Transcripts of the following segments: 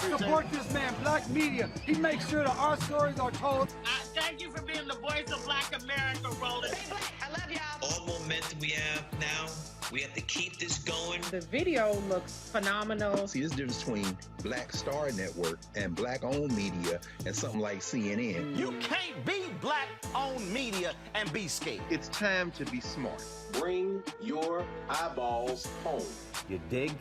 Support this man, Black media. He makes sure that our stories are told. Thank you for being the voice of Black America, Roland. Stay black. I love y'all. All momentum we have now, we have to keep this going. The video looks phenomenal. See, there's a difference between Black Star Network and Black-owned media and something like CNN. You can't be Black-owned media and be scared. It's time to be smart. Bring your eyeballs home. You dig?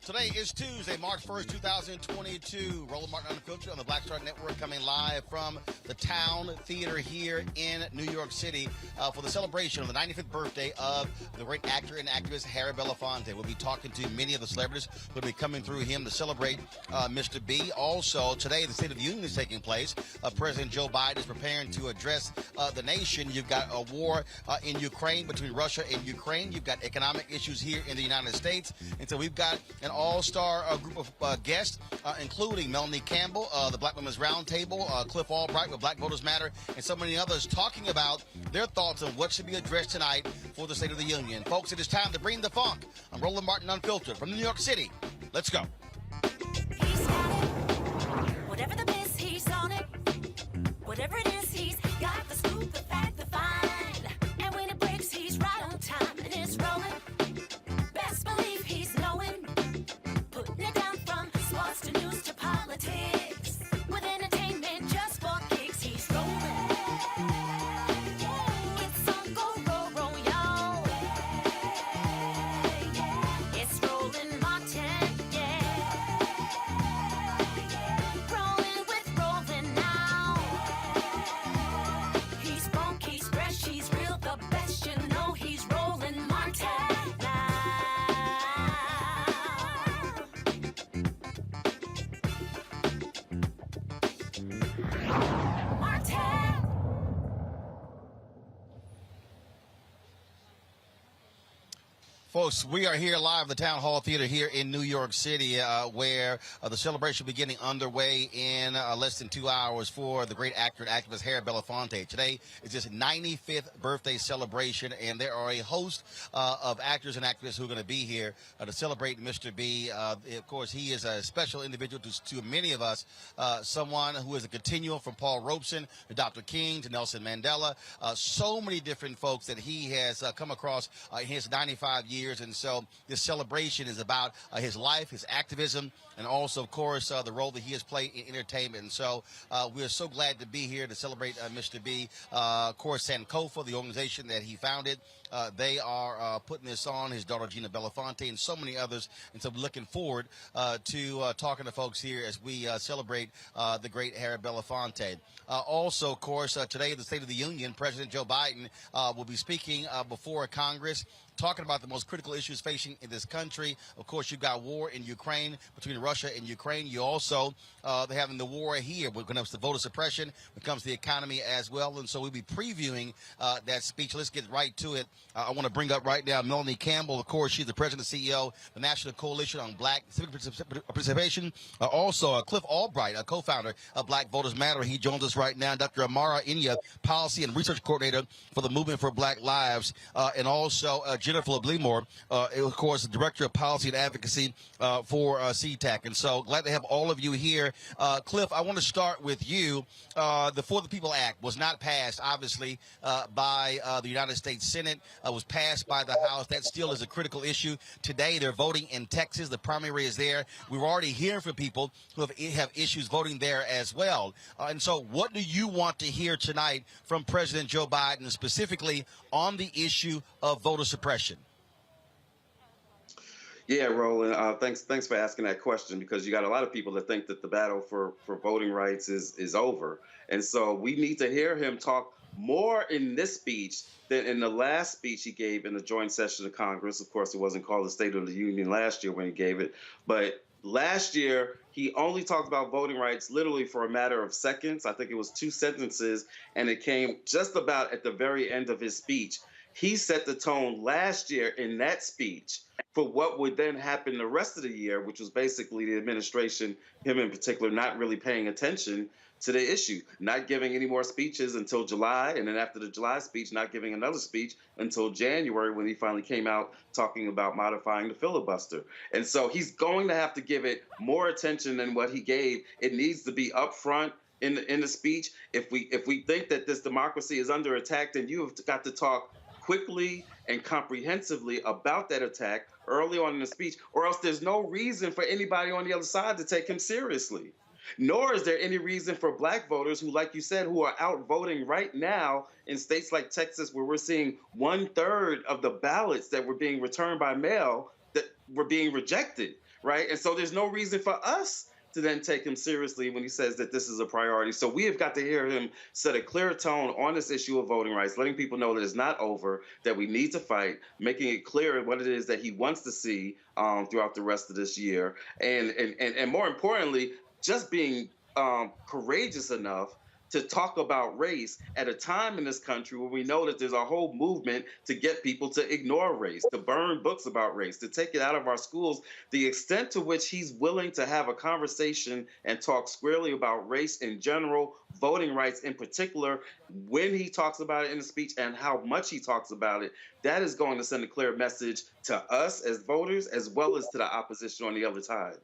Today is Tuesday, March 1st, 2022. Roland Martin Unfiltered on the Black Star Network, coming live from the Town Theater here in New York City for the celebration of the 95th birthday of the great actor and activist Harry Belafonte. We'll be talking to many of the celebrities who will be coming through him to celebrate Mr. B. Also, today the State of the Union is taking place. President Joe Biden is preparing to address the nation. You've got a war in Ukraine between Russia and Ukraine. You've got economic issues here in the United States. And so we've got an all-star group of guests, including Melanie Campbell, the Black Women's Roundtable, Cliff Albright with Black Voters Matter, and so many others talking about their thoughts on what should be addressed tonight for the State of the Union. Folks, it is time to bring the funk. I'm Roland Martin Unfiltered from New York City. Let's go. He's got it. Whatever the miss, he's on it. Whatever it is, he's got the scoop, the fact, the find. And when it breaks, he's right on time and it's rolling. Best believe he's knowing. Putting it down from sports to news to politics. With entertainment just for kicks, he's rolling. It's on go, y'all. It's Roland Martin, yeah. Rolling with Roland now. He's funk, he's fresh, he's real, the best, you know he's Roland Martin. Folks, we are here live at the Town Hall Theater here in New York City, where the celebration will be getting underway in less than 2 hours for the great actor and activist Harry Belafonte. Today is his 95th birthday celebration, and there are a host of actors and activists who are going to be here to celebrate Mr. B. Of course, he is a special individual to many of us, someone who is a continuum from Paul Robeson to Dr. King to Nelson Mandela, so many different folks that he has come across in his 95 years. And so this celebration is about his life, his activism, and also, of course, the role that he has played in entertainment. And so we're so glad to be here to celebrate Mr. B. Of course, Sankofa, the organization that he founded, they are putting this on, his daughter Gina Belafonte, and so many others. And so we're looking forward to talking to folks here as we celebrate the great Harry Belafonte. Also, of course, today, the State of the Union, President Joe Biden will be speaking before Congress, talking about the most critical issues facing in this country. Of course, you've got war in Ukraine, between Russia and Ukraine. You also, they're having the war here when it comes to voter suppression, when it comes to the economy as well. And so we'll be previewing that speech. Let's get right to it. I want to bring up right now Melanie Campbell. Of course, she's the president and CEO of the National Coalition on Black Civic Participation. Also, Cliff Albright, a co-founder of Black Voters Matter. He joins us right now. Dr. Amara Inya, policy and research coordinator for the Movement for Black Lives. And also, Jennifer Blimore, of course, the Director of Policy and Advocacy for CTAC. And so glad to have all of you here. Cliff, I want to start with you. The For the People Act was not passed, obviously, by the United States Senate. Was passed by the House. That still is a critical issue. Today, they're voting in Texas. The primary is there. We're already hearing from people who have issues voting there as well. And so what do you want to hear tonight from President Joe Biden, specifically on the issue of voter suppression? Yeah, Roland, thanks for asking that question, because you got a lot of people that think that the battle for voting rights is over. And so we need to hear him talk more in this speech than in the last speech he gave in the joint session of Congress. Of course, it wasn't called the State of the Union last year when he gave it. But last year, he only talked about voting rights literally for a matter of seconds. I think it was 2 sentences, and it came just about at the very end of his speech. He set the tone last year in that speech for what would then happen the rest of the year, which was basically the administration, him in particular, not really paying attention to the issue, not giving any more speeches until July, and then after the July speech, not giving another speech until January when he finally came out talking about modifying the filibuster. And so he's going to have to give it more attention than what he gave. It needs to be upfront in the speech. If we think that this democracy is under attack, then you have got to talk quickly and comprehensively about that attack early on in the speech, or else there's no reason for anybody on the other side to take him seriously. Nor is there any reason for black voters who, like you said, who are out voting right now in states like Texas, where we're seeing 1/3 of the ballots that were being returned by mail that were being rejected, right? And so there's no reason for us to then take him seriously when he says that this is a priority. So we have got to hear him set a clear tone on this issue of voting rights, letting people know that it's not over, that we need to fight, making it clear what it is that he wants to see throughout the rest of this year. And more importantly, just being courageous enough to talk about race at a time in this country where we know that there's a whole movement to get people to ignore race, to burn books about race, to take it out of our schools. The extent to which he's willing to have a conversation and talk squarely about race in general, voting rights in particular, when he talks about it in the speech and how much he talks about it, that is going to send a clear message to us as voters as well as to the opposition on the other side.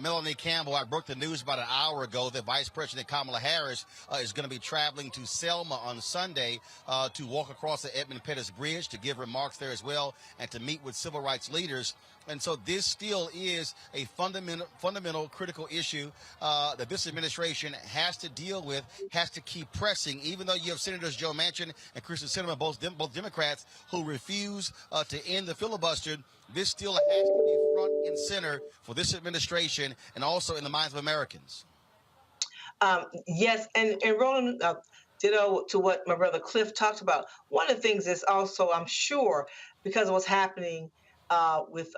Melanie Campbell, I broke the news about an hour ago that Vice President Kamala Harris is going to be traveling to Selma on Sunday to walk across the Edmund Pettus Bridge, to give remarks there as well, and to meet with civil rights leaders. And so this still is a fundamental critical issue that this administration has to deal with, has to keep pressing, even though you have Senators Joe Manchin and Kristen Sinema, both Democrats, who refuse to end the filibuster. This still has to be front and center for this administration and also in the minds of Americans. Yes, and Roland, ditto to what my brother Cliff talked about. One of the things is also, I'm sure, because of what's happening with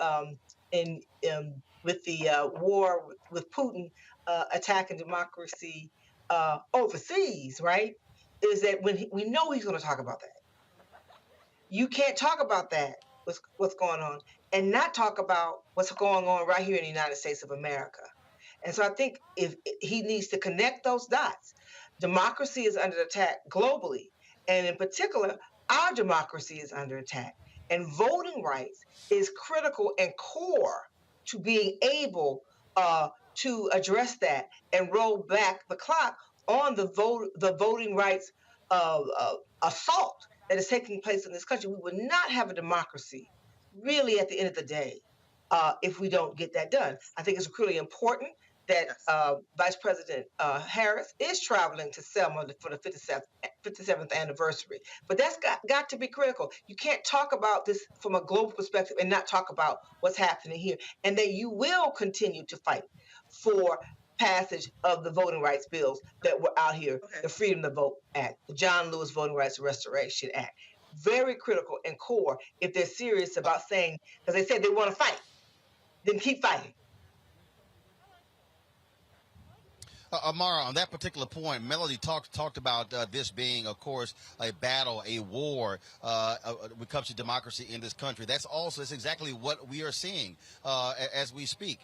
the war with Putin attacking democracy overseas, right? Is that when we know he's going to talk about that. You can't talk about that, what's going on, and not talk about what's going on right here in the United States of America. And so I think if he needs to connect those dots, democracy is under attack globally, and in particular, our democracy is under attack. And voting rights is critical and core to being able to address that and roll back the clock on the voting rights assault that is taking place in this country. We would not have a democracy, really, at the end of the day, if we don't get that done. I think it's really important that Vice President Harris is traveling to Selma for the 57th anniversary. But that's got to be critical. You can't talk about this from a global perspective and not talk about what's happening here. And that you will continue to fight for passage of the voting rights bills that were out here, the Freedom to Vote Act, the John Lewis Voting Rights Restoration Act. Very critical and core if they're serious about saying, because they said they want to fight, then keep fighting. Amara, on that particular point, Melody talked about this being, of course, a battle, a war when it comes to democracy in this country. That's exactly what we are seeing as we speak.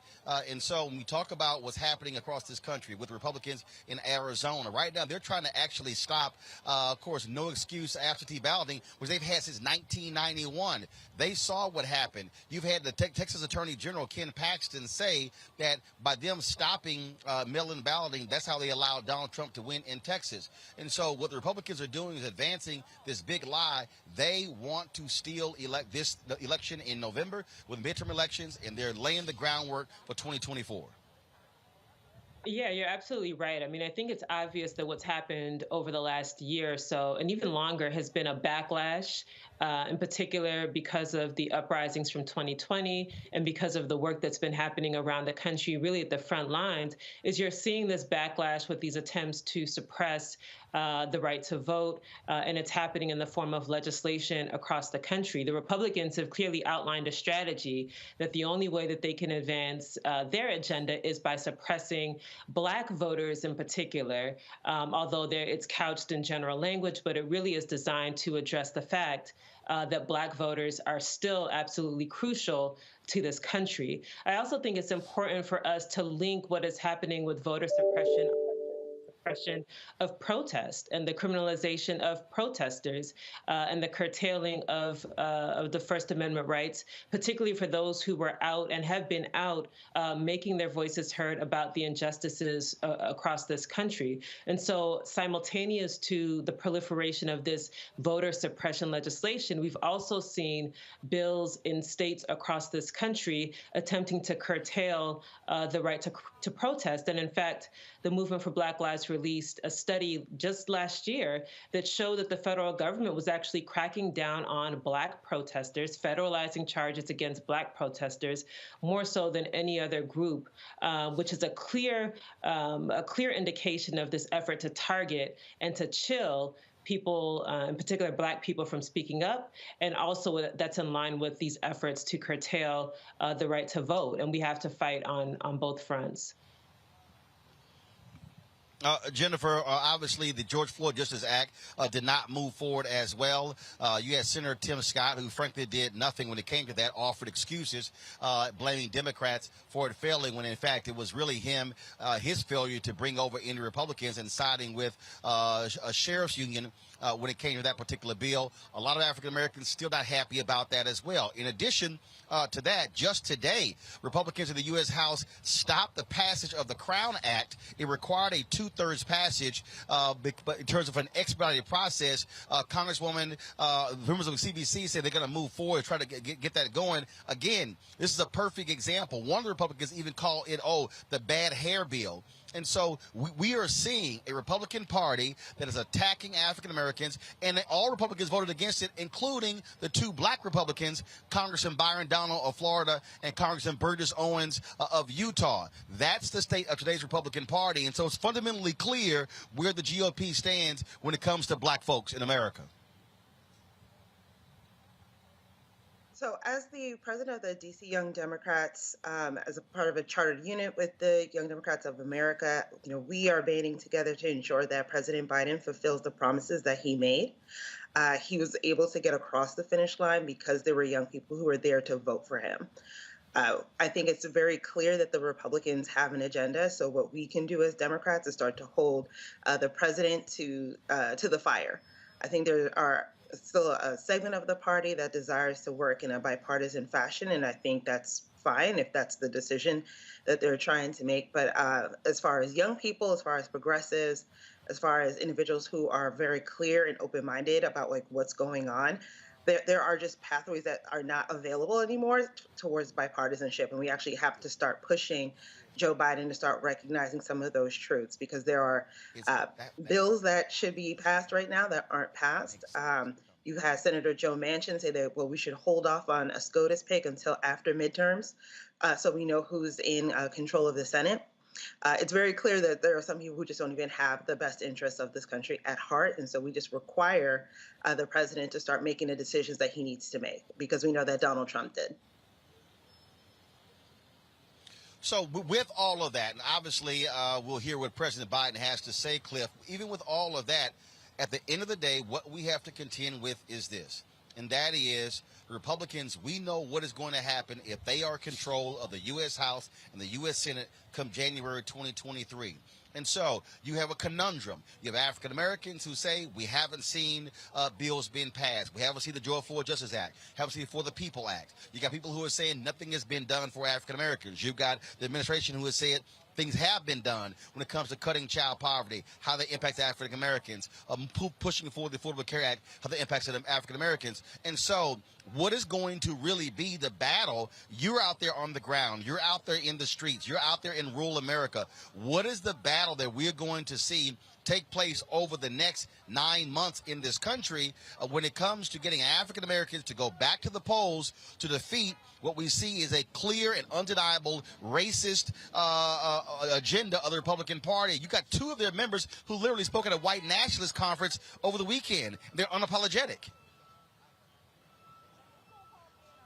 And so when we talk about what's happening across this country with Republicans in Arizona, right now they're trying to actually stop, of course, no excuse absentee balloting, which they've had since 1991. They saw what happened. You've had the Texas Attorney General Ken Paxton say that by them stopping mail-in balloting, that's how they allowed Donald Trump to win in Texas. And so what the Republicans are doing is advancing this big lie. They want to still elect the election in November with midterm elections, and they're laying the groundwork for 2024. Yeah, you're absolutely right. I mean, I think it's obvious that what's happened over the last year or so, and even longer, has been a backlash, in particular because of the uprisings from 2020 and because of the work that's been happening around the country, really at the front lines, is you're seeing this backlash with these attempts to suppress the right to vote, and it's happening in the form of legislation across the country. The Republicans have clearly outlined a strategy that the only way that they can advance their agenda is by suppressing Black voters in particular, although it's couched in general language, but it really is designed to address the fact that Black voters are still absolutely crucial to this country. I also think it's important for us to link what is happening with voter suppression of protest and the criminalization of protesters and the curtailing of the First Amendment rights, particularly for those who were out and have been out making their voices heard about the injustices across this country. And so simultaneous to the proliferation of this voter suppression legislation, we've also seen bills in states across this country attempting to curtail the right to protest. And in fact, the Movement for Black Lives released a study just last year that showed that the federal government was actually cracking down on Black protesters, federalizing charges against Black protesters more so than any other group, which is a clear indication of this effort to target and to chill people, in particular Black people, from speaking up, and also that's in line with these efforts to curtail the right to vote. And we have to fight on both fronts. Jennifer, obviously the George Floyd Justice Act did not move forward as well. You had Senator Tim Scott, who frankly did nothing when it came to that, offered excuses, blaming Democrats for it failing, when in fact it was really his failure to bring over any Republicans and siding with a sheriff's union when it came to that particular bill. A lot of African Americans still not happy about that as well. In addition to that, just today, Republicans in the U.S. House stopped the passage of the Crown Act. It required a 2/3 passage, but in terms of an expedited process, Congresswoman, members of the CBC said they're going to move forward, try to get that going. Again, this is a perfect example. One of the Republicans even called it, the bad hair bill. And so we are seeing a Republican Party that is attacking African Americans, and all Republicans voted against it, including the 2 Black Republicans, Congressman Byron Donald of Florida and Congressman Burgess Owens of Utah. That's the state of today's Republican Party. And so it's fundamentally clear where the GOP stands when it comes to Black folks in America. So as the president of the DC Young Democrats, as a part of a chartered unit with the Young Democrats of America, we are banding together to ensure that President Biden fulfills the promises that he made. He was able to get across the finish line because there were young people who were there to vote for him. I think it's very clear that the Republicans have an agenda. So what we can do as Democrats is start to hold the president to the fire. I think there are still a segment of the party that desires to work in a bipartisan fashion, and I think that's fine if that's the decision that they're trying to make. But as far as young people, as far as progressives, as far as individuals who are very clear and open-minded about what's going on, there are just pathways that are not available anymore towards bipartisanship, and we actually have to start pushing Joe Biden to start recognizing some of those truths, because there are bills that should be passed right now that aren't passed. You had Senator Joe Manchin say that, we should hold off on a SCOTUS pick until after midterms so we know who's in control of the Senate. It's very clear that there are some people who just don't even have the best interests of this country at heart. And so we just require the president to start making the decisions that he needs to make, because we know that Donald Trump did. So with all of that, and obviously we'll hear what President Biden has to say, Cliff, even with all of that, at the end of the day, what we have to contend with is this, and that is Republicans, we know what is going to happen if they are in control of the U.S. House and the U.S. Senate come January 2023. And so you have a conundrum. You have African Americans who say we haven't seen bills being passed. We haven't seen the George Floyd Justice Act. Haven't seen the For the People Act. You got people who are saying nothing has been done for African Americans. You've got the administration who has said things have been done when it comes to cutting child poverty, how they impact African Americans, pushing forward the Affordable Care Act, how they impact African Americans. And so what is going to really be the battle? You're out there on the ground. You're out there in the streets. You're out there in rural America. What is the battle that we're going to see take place over the next 9 months in this country when it comes to getting African Americans to go back to the polls to defeat what we see is a clear and undeniable racist agenda of the Republican Party. You got two of their members who literally spoke at a white nationalist conference over the weekend. They're unapologetic.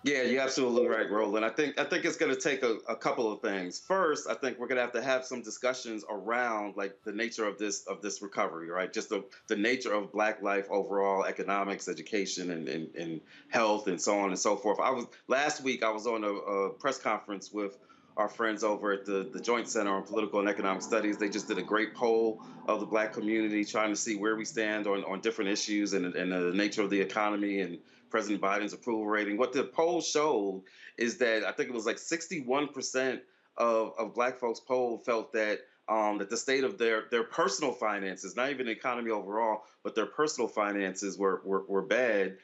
Yeah, you're absolutely right, Roland. I think it's going to take a couple of things. First, I think we're going to have some discussions around like the nature of this recovery, right? Just the nature of Black life overall, economics, education, and health, and so on and so forth. Last week I was on a press conference with our friends over at the Joint Center on Political and Economic Studies. They just did a great poll of the Black community, trying to see where we stand on different issues and the nature of the economy and President Biden's approval rating. What the poll showed is that I think it was like 61% of Black folks polled felt that that the state of their personal finances, not even the economy overall, but their personal finances were bad,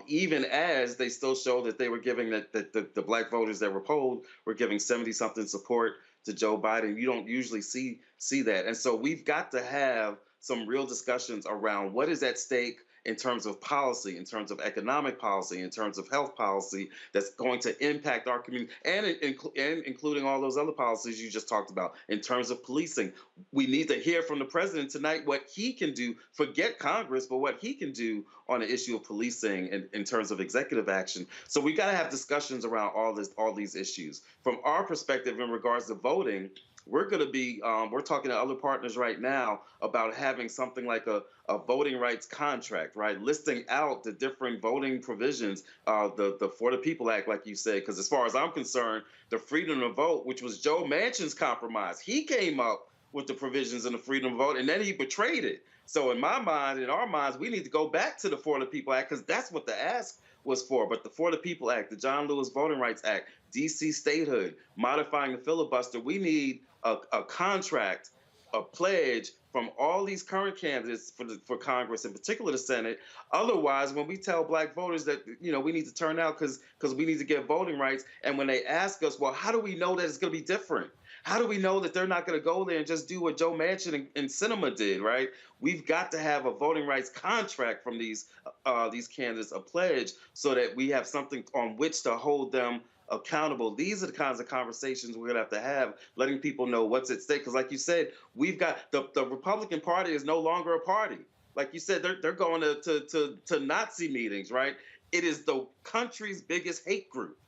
even as they still show that they were giving that the Black voters that were polled were giving 70-something support to Joe Biden. You don't usually see that. And so we've got to have some real discussions around what is at stake in terms of policy, in terms of economic policy, in terms of health policy that's going to impact our community, and including all those other policies you just talked about. In terms of policing, we need to hear from the president tonight what he can do, forget Congress, but what he can do on the issue of policing in terms of executive action. So we got to have discussions around all these issues. From our perspective in regards to voting, we're going to be, we're talking to other partners right now about having something like a voting rights contract, right? Listing out the different voting provisions, the For the People Act, like you said, because as far as I'm concerned, the freedom to vote, which was Joe Manchin's compromise, he came up with the provisions in the freedom to vote, and then he betrayed it. So in my mind, in our minds, we need to go back to the For the People Act, because that's what the ask was for. But the For the People Act, the John Lewis Voting Rights Act, D.C. statehood, modifying the filibuster, we need a contract, a pledge from all these current candidates for Congress, in particular the Senate. Otherwise, when we tell Black voters that, you know, we need to turn out because we need to get voting rights, and when they ask us, well, how do we know that it's going to be different? How do we know that they're not going to go there and just do what Joe Manchin and Sinema did, right? We've got to have a voting rights contract from these candidates, a pledge, so that we have something on which to hold them accountable. These are the kinds of conversations we're going to have, letting people know what's at stake. Because like you said, we've got the Republican Party is no longer a party. Like you said, they're going to Nazi meetings, right? It is the country's biggest hate group.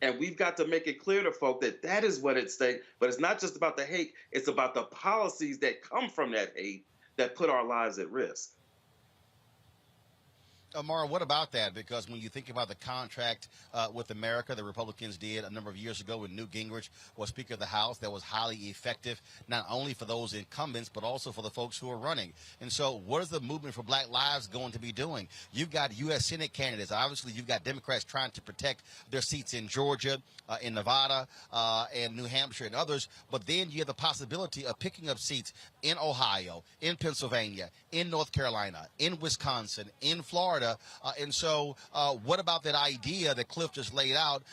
And we've got to make it clear to folk that that is what at stake. But it's not just about the hate. It's about the policies that come from that hate that put our lives at risk. Amar, what about that? Because when you think about the contract with America, the Republicans did a number of years ago when Newt Gingrich was Speaker of the House, that was highly effective, not only for those incumbents, but also for the folks who are running. And so what is the movement for Black Lives going to be doing? You've got U.S. Senate candidates. Obviously, you've got Democrats trying to protect their seats in Georgia, in Nevada, and New Hampshire and others. But then you have the possibility of picking up seats in Ohio, in Pennsylvania, in North Carolina, in Wisconsin, in Florida. And so what about that idea that Cliff just laid out?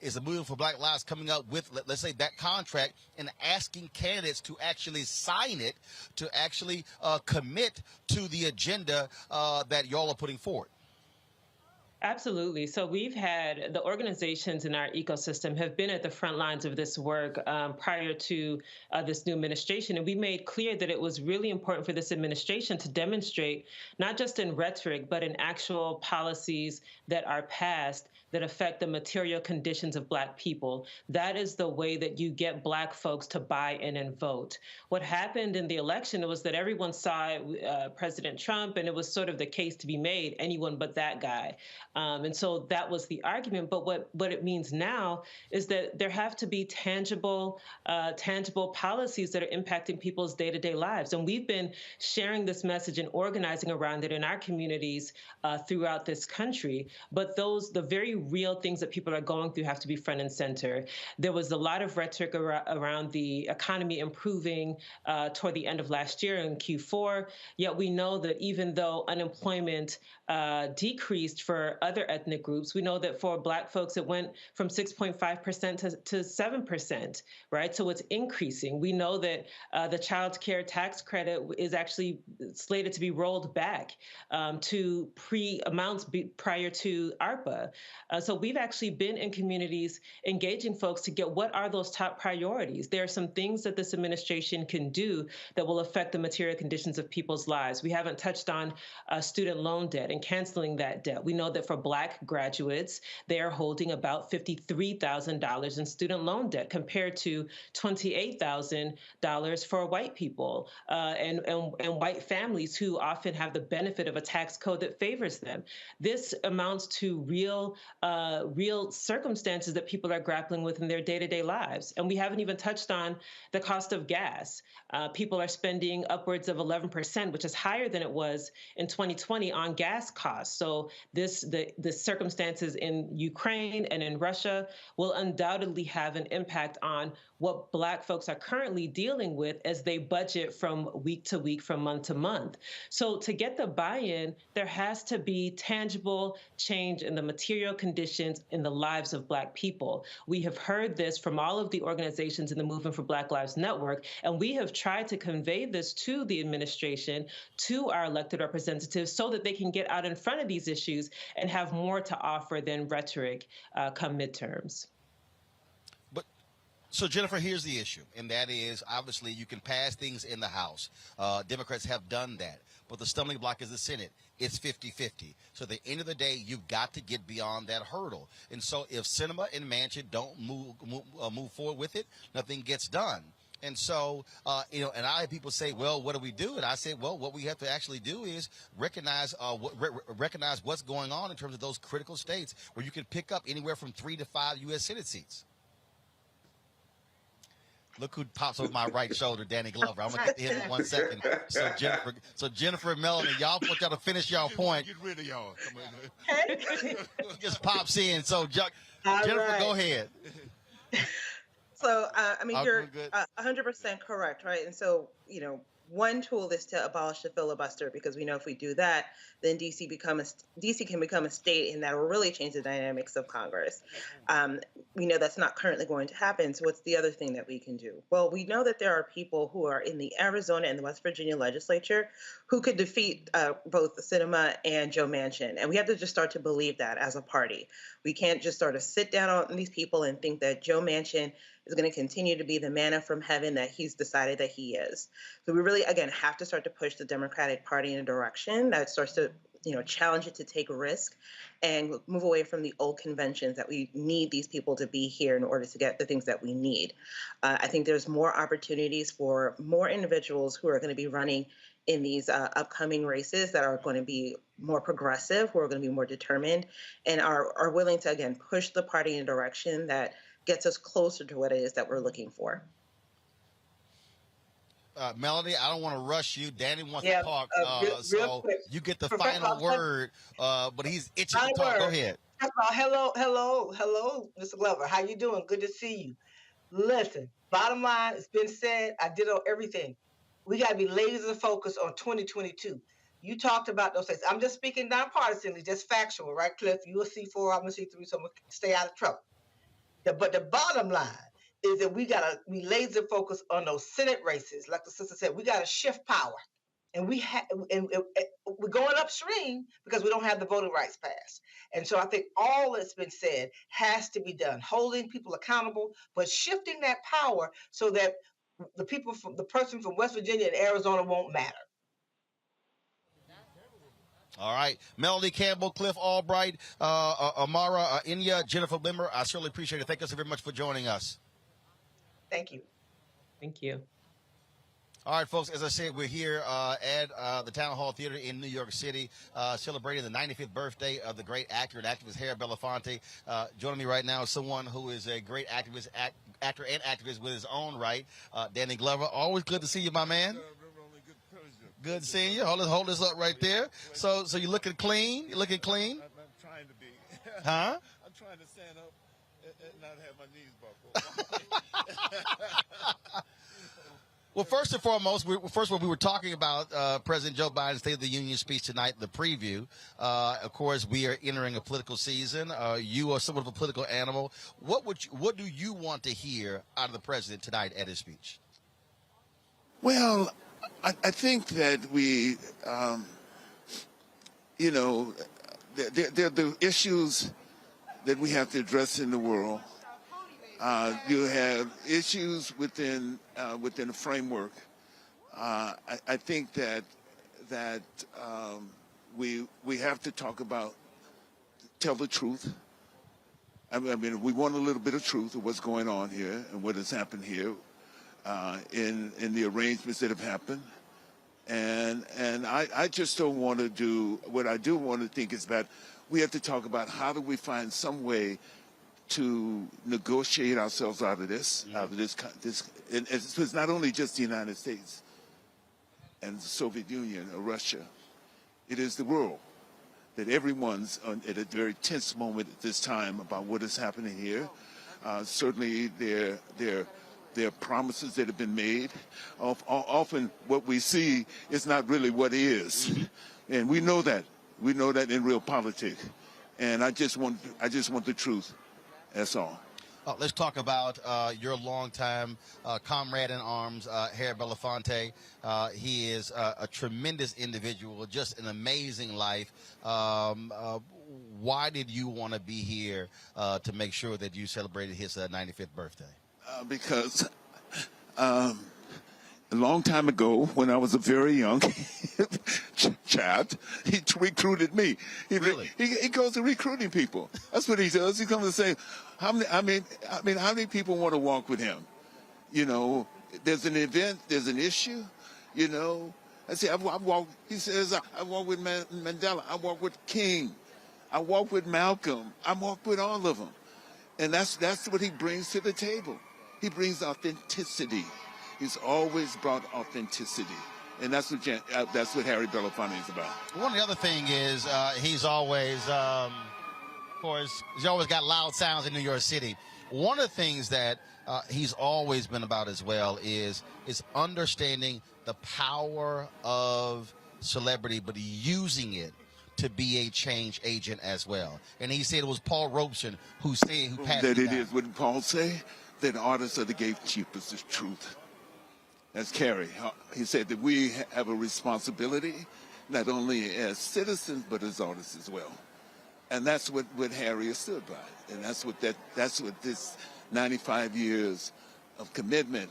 Is the movement for Black Lives coming up with, let's say, that contract and asking candidates to actually sign it, to actually commit to the agenda that y'all are putting forward? Absolutely. So we've had the organizations in our ecosystem have been at the front lines of this work prior to this new administration. And we made clear that it was really important for this administration to demonstrate, not just in rhetoric, but in actual policies that are passed that affect the material conditions of Black people. That is the way that you get Black folks to buy in and vote. What happened in the election was that everyone saw President Trump, and it was sort of the case to be made, anyone but that guy. And so that was the argument. But what it means now is that there have to be tangible policies that are impacting people's day-to-day lives. And we've been sharing this message and organizing around it in our communities throughout this country. But the very real things that people are going through have to be front and center. There was a lot of rhetoric around the economy improving toward the end of last year in Q4. Yet we know that even though unemployment decreased for other ethnic groups. We know that for Black folks, it went from 6.5% to 7%, right? So it's increasing. We know that the child care tax credit is actually slated to be rolled back to amounts prior to ARPA. So we've actually been in communities engaging folks to get what are those top priorities. There are some things that this administration can do that will affect the material conditions of people's lives. We haven't touched on student loan debt and canceling that debt. We know that for Black graduates, they are holding about $53,000 in student loan debt compared to $28,000 for white people and white families who often have the benefit of a tax code that favors them. This amounts to real circumstances that people are grappling with in their day-to-day lives. And we haven't even touched on the cost of gas. People are spending upwards of 11%, which is higher than it was in 2020 on gas costs. So the circumstances in Ukraine and in Russia will undoubtedly have an impact on what Black folks are currently dealing with as they budget from week to week, from month to month. So to get the buy-in, there has to be tangible change in the material conditions in the lives of Black people. We have heard this from all of the organizations in the Movement for Black Lives Network, and we have tried to convey this to the administration, to our elected representatives, so that they can get out in front of these issues and have more to offer than rhetoric come midterms. So, Jennifer, here's the issue, and that is, obviously, you can pass things in the House. Democrats have done that, but the stumbling block is the Senate. It's 50-50. So at the end of the day, you've got to get beyond that hurdle. And so if Sinema and Manchin don't move forward with it, nothing gets done. And so, and I have people say, well, what do we do? And I say, well, what we have to actually do is recognize what's going on in terms of those critical states where you can pick up anywhere from 3 to 5 U.S. Senate seats. Look who pops over my right shoulder, Danny Glover. I'm gonna get to him in 1 second. So Jennifer and Melanie, y'all want y'all to finish y'all point. Get rid of y'all. Come on. He just pops in. So Jennifer, go ahead. So you're 100% correct, right? And so one tool is to abolish the filibuster, because we know if we do that, then DC can become a state, and that will really change the dynamics of Congress. We know that's not currently going to happen. So what's the other thing that we can do? Well, we know that there are people who are in the Arizona and the West Virginia legislature who could defeat both Sinema and Joe Manchin. And we have to just start to believe that as a party. We can't just sort of sit down on these people and think that Joe Manchin is going to continue to be the manna from heaven that he's decided that he is. So we really, again, have to start to push the Democratic Party in a direction that starts to, challenge it to take risk and move away from the old conventions that we need these people to be here in order to get the things that we need. I think there's more opportunities for more individuals who are going to be running in these upcoming races that are going to be more progressive, who are going to be more determined, and are willing to, again, push the party in a direction that gets us closer to what it is that we're looking for. Melanie, I don't want to rush you. Danny wants to talk, real quick. You get the final word, but he's itching to talk. Go ahead. Hello, Mr. Glover. How you doing? Good to see you. Listen, bottom line, it's been said. I did everything. We got to be laser focused on 2022. You talked about those things. I'm just speaking nonpartisanly, just factual, right, Cliff? You a C4, I'm a C3, so I'm going to stay out of trouble. But the bottom line is that we got to be laser focused on those Senate races. Like the sister said, we got to shift power. And we're going upstream because we don't have the voting rights passed. And so I think all that's been said has to be done, holding people accountable, but shifting that power so that the person from West Virginia and Arizona won't matter. All right. Melody Campbell, Cliff Albright, Amara, Inya, Jennifer Limmer, I certainly appreciate it. Thank you so very much for joining us. Thank you. Thank you. All right, folks, as I said, we're here at the Town Hall Theater in New York City, celebrating the 95th birthday of the great actor and activist Harry Belafonte. Joining me right now is someone who is a great activist, actor and activist with his own right, Danny Glover. Always good to see you, my man. Good seeing you. Hold this up right there. So you're looking clean? You're looking clean? I'm trying to be. Huh? I'm trying to stand up and not have my knees buckled. Well, first and foremost, we were talking about President Joe Biden's State of the Union speech tonight, the preview. Of course, we are entering a political season. You are somewhat of a political animal. What do you want to hear out of the president tonight at his speech? Well, I think that we, there are the issues that we have to address in the world. You have issues within a framework. I think that we have to talk about, tell the truth. I mean, we want a little bit of truth of what's going on here and what has happened here in the arrangements that have happened. And I just don't want to do what I do want to think is that we have to talk about how do we find some way to negotiate ourselves out of this, and it's not only just the United States and the Soviet Union or Russia, it is the world, that everyone's at a very tense moment at this time about what is happening here. Certainly there are promises that have been made. Often what we see is not really what is. And we know that. We know that in real politics. And I just want the truth. That's all. Let's talk about your longtime comrade in arms, Harry Belafonte. He is a tremendous individual, just an amazing life. Why did you want to be here to make sure that you celebrated his 95th birthday? Because a long time ago, when I was a very young child, he recruited me. He goes to recruiting people. That's what he does. He comes to say, how many people want to walk with him? You know, there's an event, there's an issue. You know, I say I walk. He says I walk with Mandela. I walk with King. I walk with Malcolm. I walk with all of them, and that's what he brings to the table. He brings authenticity. He's always brought authenticity, and that's what Harry Belafonte is about. One of the other thing is he's always, of course, he's always got loud sounds in New York City. One of the things that he's always been about as well is understanding the power of celebrity, but using it to be a change agent as well. And he said it was Paul Robeson who passed that it down. is. What did Paul say? That artists are the gatekeepers of truth. That's Carrie. He said that we have a responsibility, not only as citizens, but as artists as well. And that's what Harry has stood by. And that's what this 95 years of commitment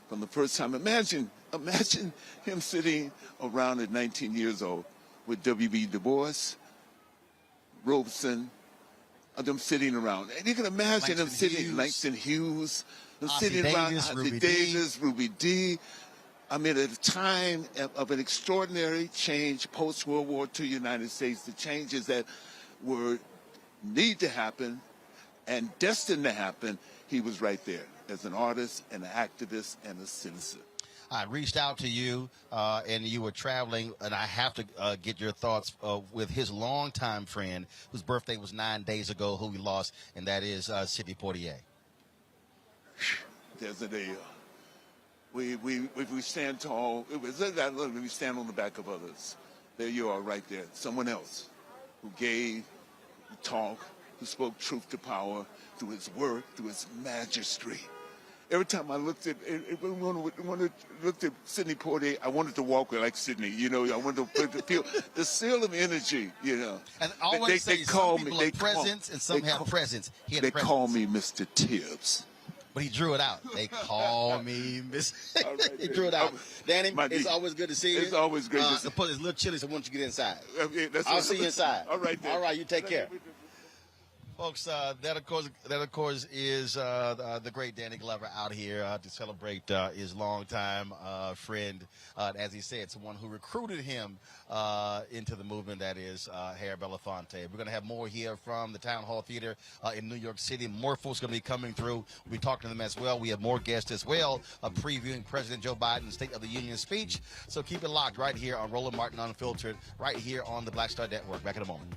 from the first time. Imagine him sitting around at 19 years old with W.B. Du Bois, Robeson, them sitting around. And you can imagine them sitting, Langston Hughes, sitting around Ossie Davis, Ruby Dee. I mean, at a time of an extraordinary change post-World War II United States, the changes that need to happen and destined to happen, he was right there as an artist, an activist, and a citizen. I reached out to you, and you were traveling, and I have to get your thoughts with his longtime friend, whose birthday was 9 days ago, who we lost, and that is Sidney Poitier. There's a day. We stand tall. We stand on the back of others. There you are, right there. Someone else who gave, who talked, who spoke truth to power through his work, through his majesty. Every time I looked at Sidney Poitier, I wanted to walk like Sidney. You know, I wanted to feel the seal of energy. You know, and I always say some people have presence and some have presence. They call me Mr. Tibbs. But he drew it out. They call me Miss. He drew it out. Danny, it's always good to see you. It's always great to see you. It's a little chilly, so I want you to get inside. Okay, I'll see you inside. All right, then. All right, you take care. Folks, that of course is the great Danny Glover out here to celebrate his longtime friend, as he said, someone who recruited him into the movement. That is Harry Belafonte. We're going to have more here from the Town Hall Theater in New York City. More folks going to be coming through. We'll be talking to them as well. We have more guests as well, previewing President Joe Biden's State of the Union speech. So keep it locked right here on Roland Martin Unfiltered, right here on the Black Star Network. Back in a moment.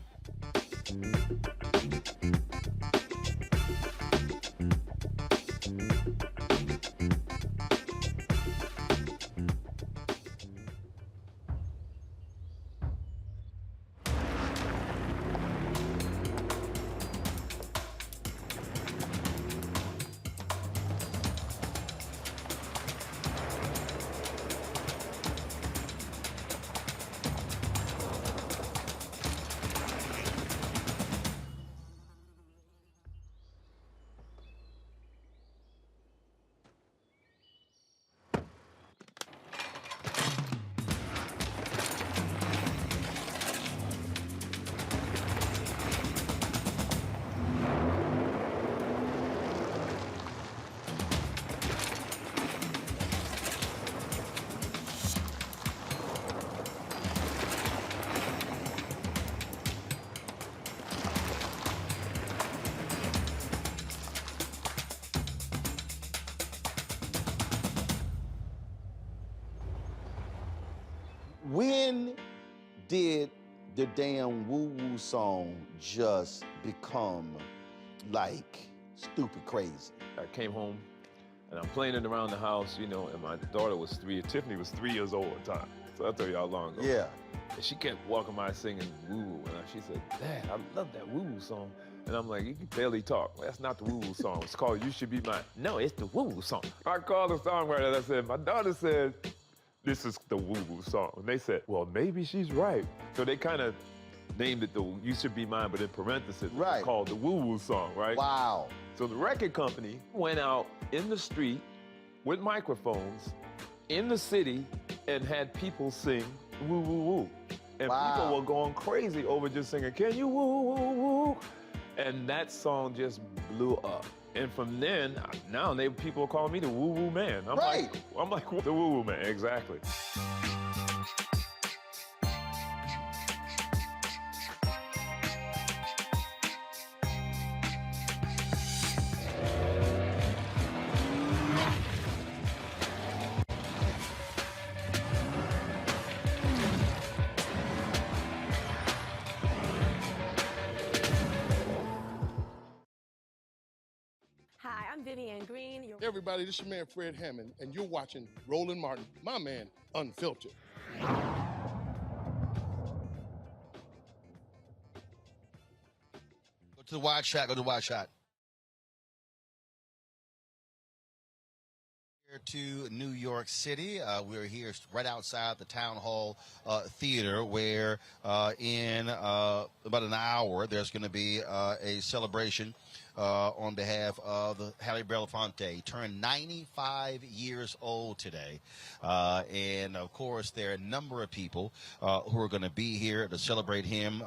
When did the damn woo-woo song just become like stupid crazy? I came home and I'm playing it around the house, you know, and my daughter was 3, Tiffany was 3 years old at the time. So I'll tell you how long ago. Yeah. And she kept walking by singing woo-woo, and she said, Dad, I love that woo-woo song. And I'm like, you can barely talk. That's not the woo-woo song. It's called You Should Be Mine. No, it's the woo-woo song. I called the songwriter and I said, my daughter said, this is the woo-woo song. And they said, well, maybe she's right. So they kind of named it the You Should Be Mine, but in parentheses, right. It's called the woo-woo song, right? Wow. So the record company went out in the street with microphones in the city and had people sing woo-woo-woo. And people were going crazy over just singing, can you woo-woo-woo? And that song just blew up. And from then, now people call me the woo-woo man. I'm like the woo-woo man, exactly. Hey everybody, this is your man Fred Hammond, and you're watching Roland Martin, my man, Unfiltered. Go to the wide shot, go to the wide shot. Here to New York City. We're here right outside the Town Hall Theater where in about an hour there's going to be a celebration on behalf of Alfre Belafonte. He turned 95 years old today. And, of course, there are a number of people who are going to be here to celebrate him.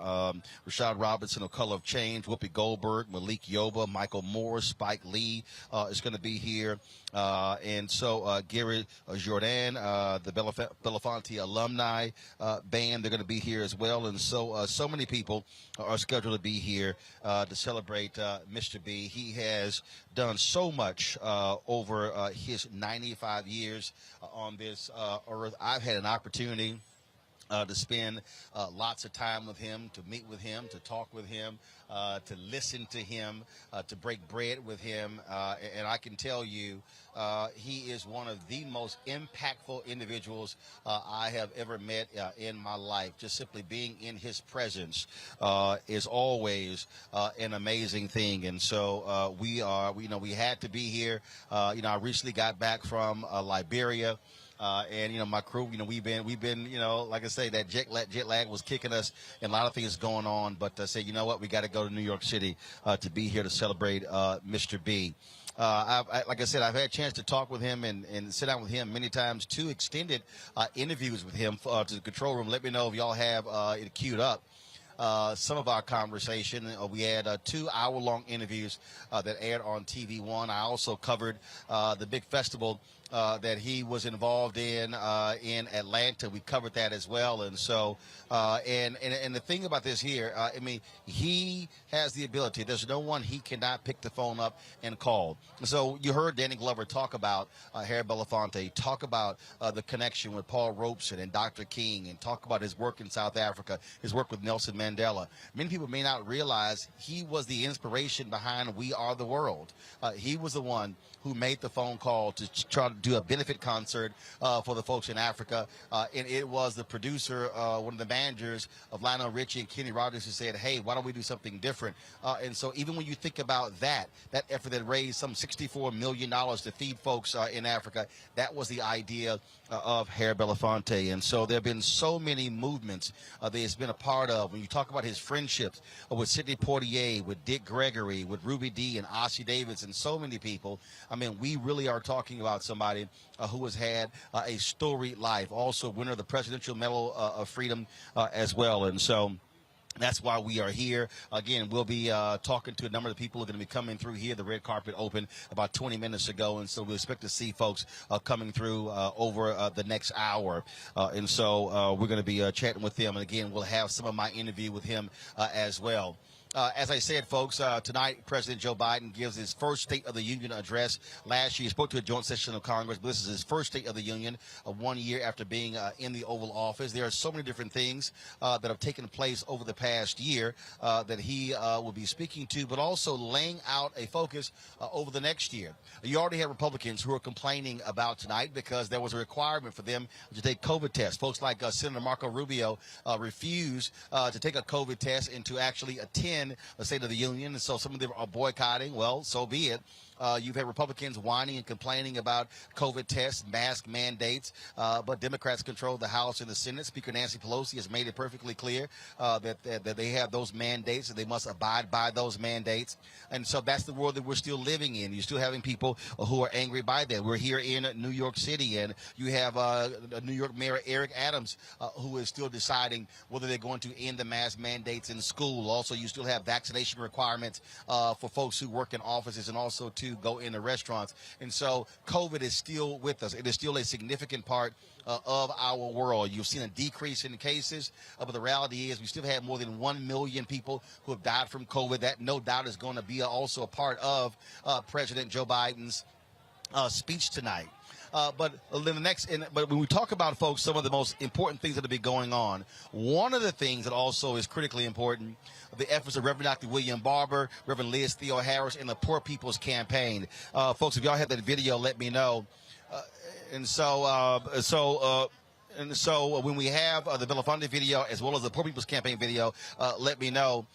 Rashad Robinson of Color of Change, Whoopi Goldberg, Malik Yoba, Michael Moore, Spike Lee is going to be here. And so Gary Jordan, the Belafonte alumni band, they're going to be here as well. And so many people are scheduled to be here to celebrate Mr. B. He has done so much over his 95 years on this earth. I've had an opportunity to spend lots of time with him, to meet with him, to talk with him, to listen to him, to break bread with him. And I can tell you, he is one of the most impactful individuals I have ever met in my life. Just simply being in his presence is always an amazing thing. And so we had to be here. I recently got back from Liberia. And my crew, we've been, like I say, that jet lag was kicking us, and a lot of things going on. But I said, you know what, we got to go to New York City to be here to celebrate Mr. B. Like I said, I've had a chance to talk with him and sit down with him many times. 2 extended interviews with him to the control room. Let me know if y'all have it queued up. Some of our conversation. We had 2 hour-long interviews that aired on TV One. I also covered the big festival that he was involved in Atlanta. We covered that as well. And so, and the thing about this here, he has the ability. There's no one he cannot pick the phone up and call. So you heard Danny Glover talk about Alfre Belafonte, talk about the connection with Paul Robeson and Dr. King, and talk about his work in South Africa, his work with Nelson Mandela. Many people may not realize he was the inspiration behind We Are the World. He was the one who made the phone call to try to do a benefit concert for the folks in Africa. And it was the producer, one of the managers of Lionel Richie and Kenny Rogers, who said, hey, why don't we do something different? And so even when you think about that effort that raised some $64 million to feed folks in Africa, that was the idea of Alfre Belafonte. And so there have been so many movements that he's been a part of. When you talk about his friendships with Sidney Poitier, with Dick Gregory, with Ruby Dee and Ossie Davis, and so many people, we really are talking about somebody who has had a storied life, also winner of the Presidential Medal of Freedom as well. And so that's why we are here. Again, we'll be talking to a number of people who are going to be coming through here. The red carpet opened about 20 minutes ago, and so we expect to see folks coming through over the next hour. And so we're going to be chatting with them. And again, we'll have some of my interview with him as well. As I said, folks, tonight President Joe Biden gives his first State of the Union address. Last year, he spoke to a joint session of Congress, but this is his first State of the Union, 1 year after being in the Oval Office. There are so many different things that have taken place over the past year that he will be speaking to, but also laying out a focus over the next year. You already have Republicans who are complaining about tonight because there was a requirement for them to take COVID tests. Folks like Senator Marco Rubio refused to take a COVID test and to actually attend the State of the Union, and so some of them are boycotting. Well, so be it. You've had Republicans whining and complaining about COVID tests, mask mandates, but Democrats control the House and the Senate. Speaker Nancy Pelosi has made it perfectly clear that they have those mandates and they must abide by those mandates. And so that's the world that we're still living in. You're still having people who are angry by that. We're here in New York City, and you have New York Mayor Eric Adams who is still deciding whether they're going to end the mask mandates in school. Also, you still have vaccination requirements for folks who work in offices and also to go into restaurants. And so COVID is still with us. It is still a significant part of our world. You've seen a decrease in cases, but the reality is we still have more than 1 million people who have died from COVID. That no doubt is going to be also a part of President Joe Biden's speech tonight. But when we talk about, folks, some of the most important things that have been going on, one of the things that also is critically important, the efforts of Reverend Dr. William Barber, Reverend Liz Theo Harris, and the Poor People's Campaign. Folks, if y'all have that video, let me know. And so when we have the Belafonte video as well as the Poor People's Campaign video, let me know.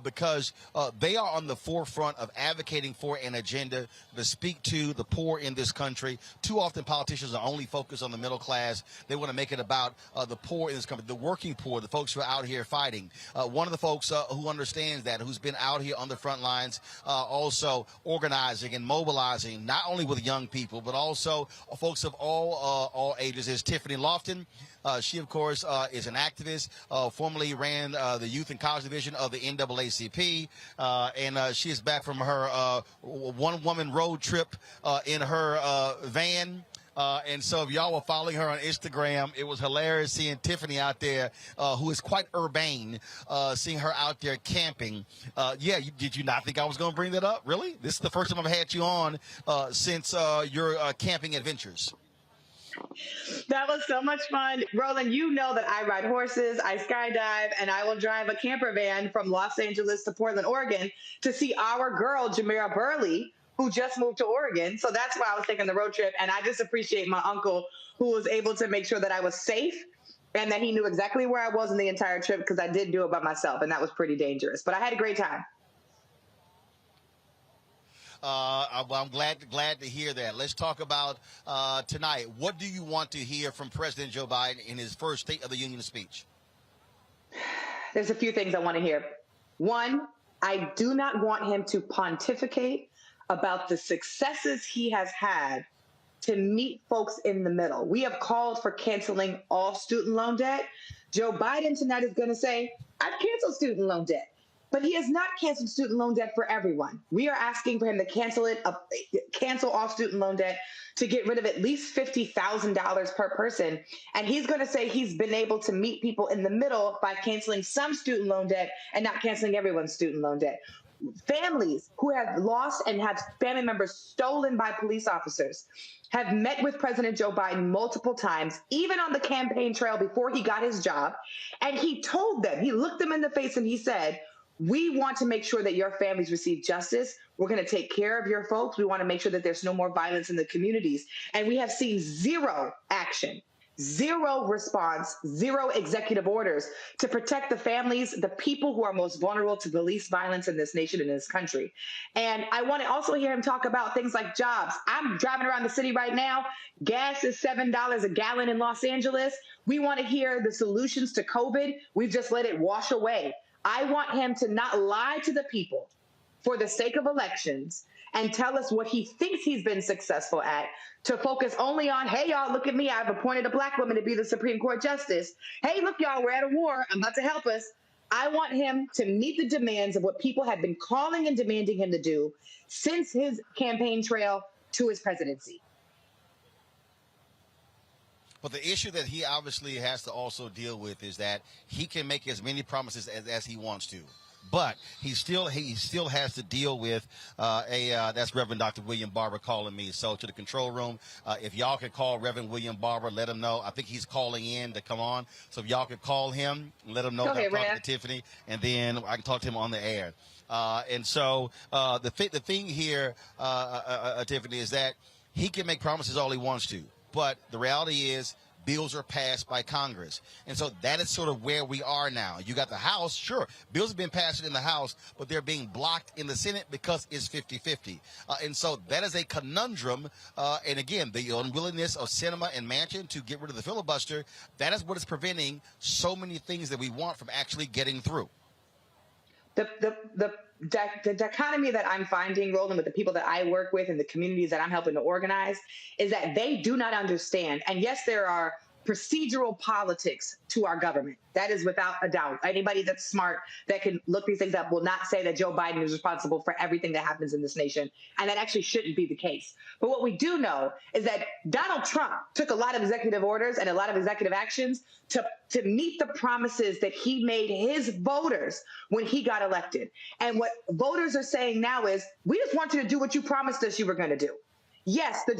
Because they are on the forefront of advocating for an agenda to speak to the poor in this country. Too often politicians are only focused on the middle class. They want to make it about the poor in this country, the working poor, the folks who are out here fighting. One of the folks who understands that, who's been out here on the front lines, also organizing and mobilizing, not only with young people, but also folks of all ages, is Tiffany Lofton. She, of course, is an activist, formerly ran the Youth and College Division of the NAACP, and she is back from her one-woman road trip in her van. And so if y'all were following her on Instagram, it was hilarious seeing Tiffany out there, who is quite urbane, seeing her out there camping. Did you not think I was going to bring that up? Really? This is the first time I've had you on since your camping adventures. That was so much fun. Roland, you know that I ride horses, I skydive, and I will drive a camper van from Los Angeles to Portland, Oregon to see our girl, Jamira Burley, who just moved to Oregon. So that's why I was taking the road trip. And I just appreciate my uncle who was able to make sure that I was safe and that he knew exactly where I was in the entire trip, because I did do it by myself, and that was pretty dangerous. But I had a great time. I'm glad to hear that. Let's talk about tonight. What do you want to hear from President Joe Biden in his first State of the Union speech? There's a few things I want to hear. One, I do not want him to pontificate about the successes he has had to meet folks in the middle. We have called for canceling all student loan debt. Joe Biden tonight is going to say, I've canceled student loan debt. But he has not canceled student loan debt for everyone. We are asking for him to cancel all student loan debt to get rid of at least $50,000 per person. And he's going to say he's been able to meet people in the middle by canceling some student loan debt and not canceling everyone's student loan debt. Families who have lost and have family members stolen by police officers have met with President Joe Biden multiple times, even on the campaign trail before he got his job. And he told them, he looked them in the face and he said, we want to make sure that your families receive justice. We're going to take care of your folks. We want to make sure that there's no more violence in the communities. And we have seen zero action, zero response, zero executive orders to protect the families, the people who are most vulnerable to the least violence in this nation and in this country. And I want to also hear him talk about things like jobs. I'm driving around the city right now. Gas is $7 a gallon in Los Angeles. We want to hear the solutions to COVID. We've just let it wash away. I want him to not lie to the people for the sake of elections and tell us what he thinks he's been successful at, to focus only on, hey, y'all, look at me. I've appointed a black woman to be the Supreme Court justice. Hey, look, y'all, we're at a war. I'm about to help us. I want him to meet the demands of what people have been calling and demanding him to do since his campaign trail to his presidency. But the issue that he obviously has to also deal with is that he can make as many promises as he wants to. But he still has to deal with that's Reverend Dr. William Barber calling me. So to the control room, if y'all could call Reverend William Barber, let him know. I think he's calling in to come on. So if y'all could call him, let him know that I'm talking to Tiffany, and then I can talk to him on the air. And so the thing here, Tiffany, is that he can make promises all he wants to, but the reality is bills are passed by Congress. And so that is sort of where we are now. You got the House, sure, bills have been passed in the House, but they're being blocked in the Senate because it's 50-50. And so that is a conundrum. And again, the unwillingness of Sinema and Manchin to get rid of the filibuster, that is what is preventing so many things that we want from actually getting through. The dichotomy that I'm finding, Roland, with the people that I work with and the communities that I'm helping to organize, is that they do not understand. And yes, there are procedural politics to our government. That is without a doubt. Anybody that's smart that can look these things up will not say that Joe Biden is responsible for everything that happens in this nation. And that actually shouldn't be the case. But what we do know is that Donald Trump took a lot of executive orders and a lot of executive actions to meet the promises that he made his voters when he got elected. And what voters are saying now is, we just want you to do what you promised us you were going to do. Yes, the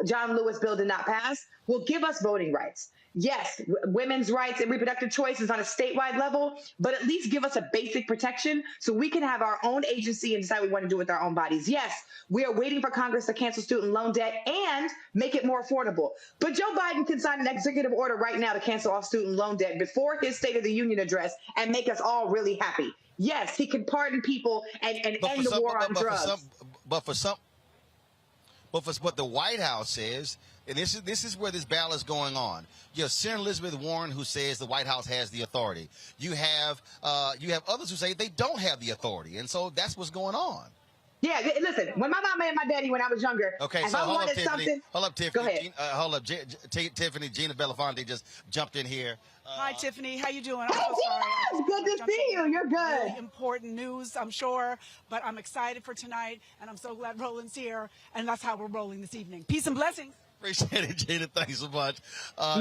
John Lewis bill did not pass. Will give us voting rights. Yes, women's rights and reproductive choice is on a statewide level, but at least give us a basic protection so we can have our own agency and decide what we want to do with our own bodies. Yes, we are waiting for Congress to cancel student loan debt and make it more affordable. But Joe Biden can sign an executive order right now to cancel off student loan debt before his State of the Union address and make us all really happy. Yes, he can pardon people and end the war on drugs. But for what the White House says, and this is where this battle is going on. You have Senator Elizabeth Warren, who says the White House has the authority. You have others who say they don't have the authority, and so that's what's going on. Yeah, listen. When my mama and my daddy, when I was younger, okay, if so I wanted something, hold up, Tiffany. Go ahead. Hold up, Tiffany. Gina Belafonte just jumped in here. Hi, Tiffany. How you doing? I'm so sorry. It's good to see you. You're good. Really important news, I'm sure, but I'm excited for tonight, and I'm so glad Roland's here, and that's how we're rolling this evening. Peace and blessings. Appreciate it, Gina. Thanks so much.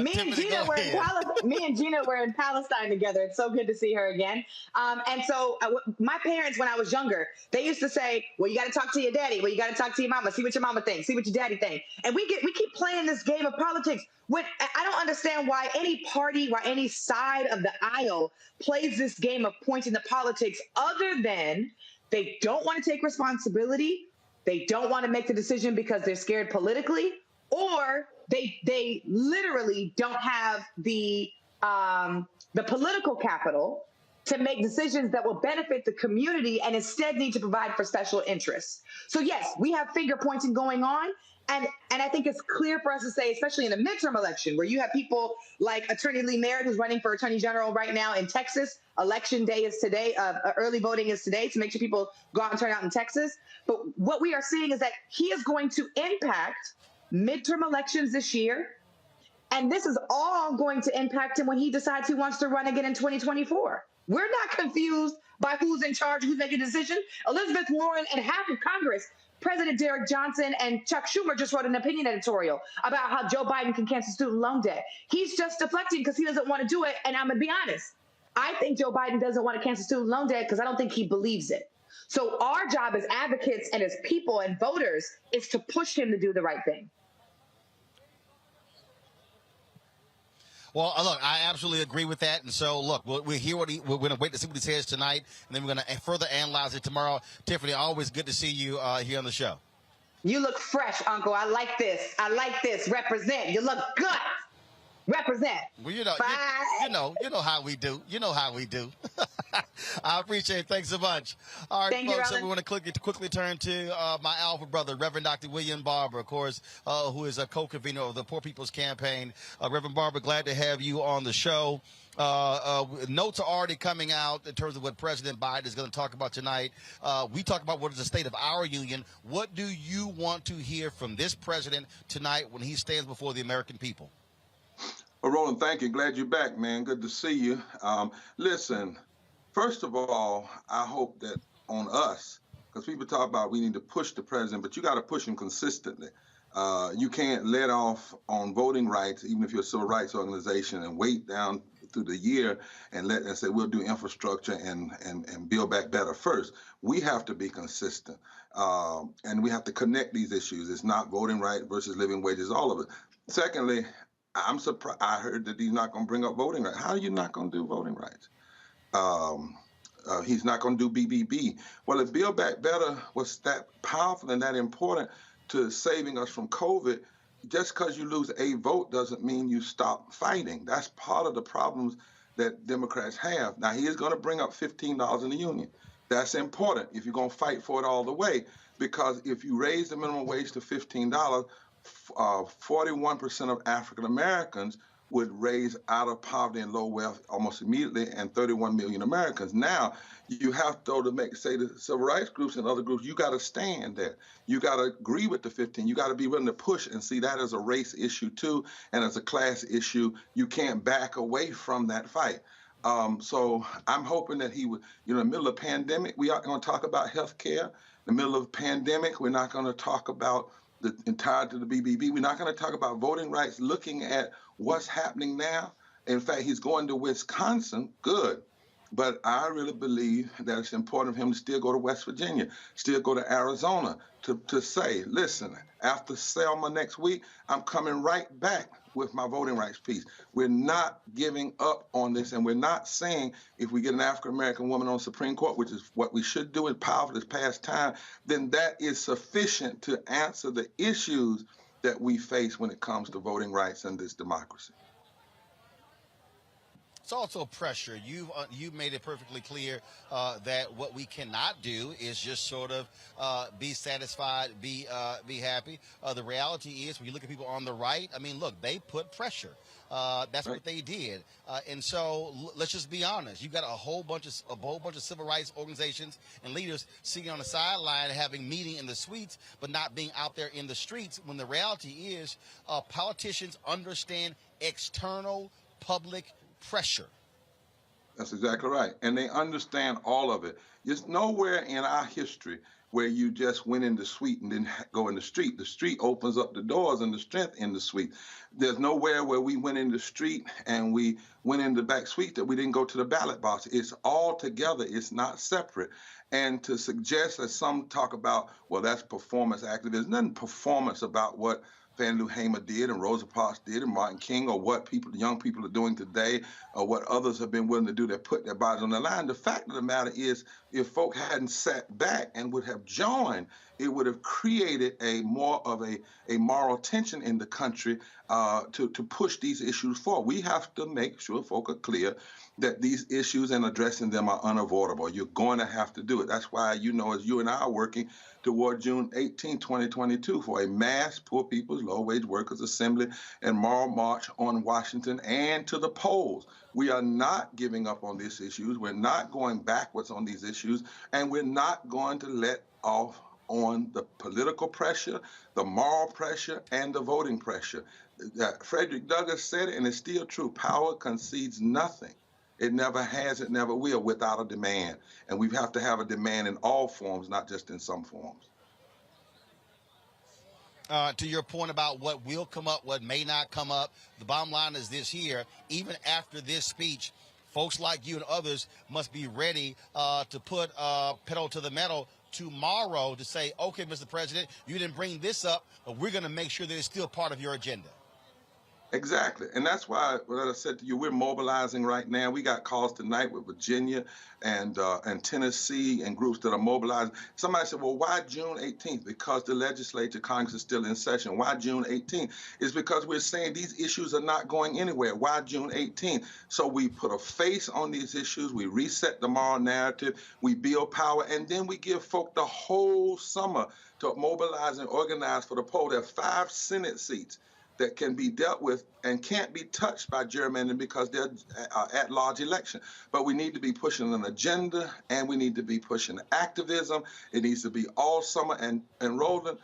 Me and Gina were in Palestine together. It's so good to see her again. And so my parents, when I was younger, they used to say, well, you got to talk to your daddy. Well, you got to talk to your mama. See what your mama thinks. See what your daddy thinks. And we keep playing this game of politics. I don't understand why any party, why any side of the aisle plays this game of pointing the politics, other than they don't want to take responsibility. They don't want to make the decision because they're scared politically, or they literally don't have the political capital to make decisions that will benefit the community and instead need to provide for special interests. So yes, we have finger pointing going on. And I think it's clear for us to say, especially in a midterm election, where you have people like Attorney Lee Merritt, who's running for Attorney General right now in Texas. Election day is today. Early voting is today to make sure people go out and turn out in Texas. But what we are seeing is that he is going to impact midterm elections this year. And this is all going to impact him when he decides he wants to run again in 2024. We're not confused by who's in charge, who's making a decision. Elizabeth Warren and half of Congress, President Derek Johnson and Chuck Schumer, just wrote an opinion editorial about how Joe Biden can cancel student loan debt. He's just deflecting because he doesn't want to do it. And I'm going to be honest. I think Joe Biden doesn't want to cancel student loan debt because I don't think he believes it. So our job as advocates and as people and voters is to push him to do the right thing. Well, look, I absolutely agree with that. And so, look, we're going to wait to see what he says tonight, and then we're going to further analyze it tomorrow. Tiffany, always good to see you here on the show. You look fresh, Uncle. I like this. Represent. You look good. Represent. Well, you know how we do. You know how we do. I appreciate it. Thanks so much. All right, folks, so we want to quickly turn to my alpha brother, Reverend Dr. William Barber, of course, who is a co-convener of the Poor People's Campaign. Reverend Barber, glad to have you on the show. Notes are already coming out in terms of what President Biden is going to talk about tonight. We talk about what is the state of our union. What do you want to hear from this president tonight when he stands before the American people? Well, Roland, thank you. Glad you're back, man. Good to see you. Listen, first of all, I hope that on us, because people talk about we need to push the president, but you got to push him consistently. You can't let off on voting rights, even if you're a civil rights organization, and wait down through the year and say we'll do infrastructure and build back better first. We have to be consistent, and we have to connect these issues. It's not voting right versus living wages, all of it. Secondly, I'm surprised. I heard that he's not going to bring up voting rights. How are you not going to do voting rights? He's not going to do BBB. Well, if Build Back Better was that powerful and that important to saving us from COVID, just because you lose a vote doesn't mean you stop fighting. That's part of the problems that Democrats have. Now, he is going to bring up $15 in the union. That's important if you're going to fight for it all the way, because if you raise the minimum wage to $15, 41% of African Americans would raise out of poverty and low wealth almost immediately, and 31 million Americans. Now, you have to say the civil rights groups and other groups, you got to stand there. You got to agree with the 15. You got to be willing to push and see that as a race issue too, and as a class issue. You can't back away from that fight. So I'm hoping that he would, in the middle of a pandemic, we aren't going to talk about health care. In the middle of a pandemic, we're not going to talk about the entirety of the BBB. We're not going to talk about voting rights, looking at what's happening now. In fact, he's going to Wisconsin. Good. But I really believe that it's important for him to still go to West Virginia, still go to Arizona, to say, listen, after Selma next week, I'm coming right back with my voting rights piece. We're not giving up on this, and we're not saying if we get an African-American woman on the Supreme Court, which is what we should do in powerful this past time, then that is sufficient to answer the issues that we face when it comes to voting rights and this democracy. It's also pressure. You've made it perfectly clear that what we cannot do is just sort of be satisfied, be happy. The reality is, when you look at people on the right, I mean, look, they put pressure. That's right. What they did, and so let's just be honest. You've got a whole bunch of civil rights organizations and leaders sitting on the sideline, having meeting in the suites, but not being out there in the streets. When the reality is, politicians understand external public pressure. That's exactly right. And they understand all of it. There's nowhere in our history where you just went in the suite and didn't go in the street. The street opens up the doors and the strength in the suite. There's nowhere where we went in the street and we went in the back suite that we didn't go to the ballot box. It's all together. It's not separate. And to suggest that some talk about, well, that's performance activism, there's nothing performance about what Fannie Lou Hamer did and Rosa Parks did and Martin King, or what young people are doing today, or what others have been willing to do that put their bodies on the line. The fact of the matter is, if folk hadn't sat back and would have joined, it would have created more of a moral tension in the country to push these issues forward. We have to make sure folk are clear that these issues and addressing them are unavoidable. You're going to have to do it. That's why, as you and I are working toward June 18, 2022 for a mass Poor People's Low Wage Workers Assembly and moral march on Washington and to the polls. We are not giving up on these issues. We're not going backwards on these issues, and we're not going to let off on the political pressure, the moral pressure, and the voting pressure. Frederick Douglass said it, and it's still true. Power concedes nothing. It never has, it never will, without a demand. And we have to have a demand in all forms, not just in some forms. To your point about what will come up, what may not come up, the bottom line is this here: even after this speech, folks like you and others must be ready to put pedal to the metal tomorrow to say, okay, Mr. President, you didn't bring this up, but we're going to make sure that it's still part of your agenda. Exactly. And that's why, what I said to you, we're mobilizing right now. We got calls tonight with Virginia and Tennessee and groups that are mobilizing. Somebody said, well, why June 18th? Because the legislature, Congress is still in session. Why June 18th? It's because we're saying these issues are not going anywhere. Why June 18th? So we put a face on these issues. We reset the moral narrative. We build power. And then we give folk the whole summer to mobilize and organize for the poll. There are 5 Senate seats that can be dealt with and can't be touched by gerrymandering because they're at-large election. But we need to be pushing an agenda, and we need to be pushing activism. It needs to be all summer. And Roland,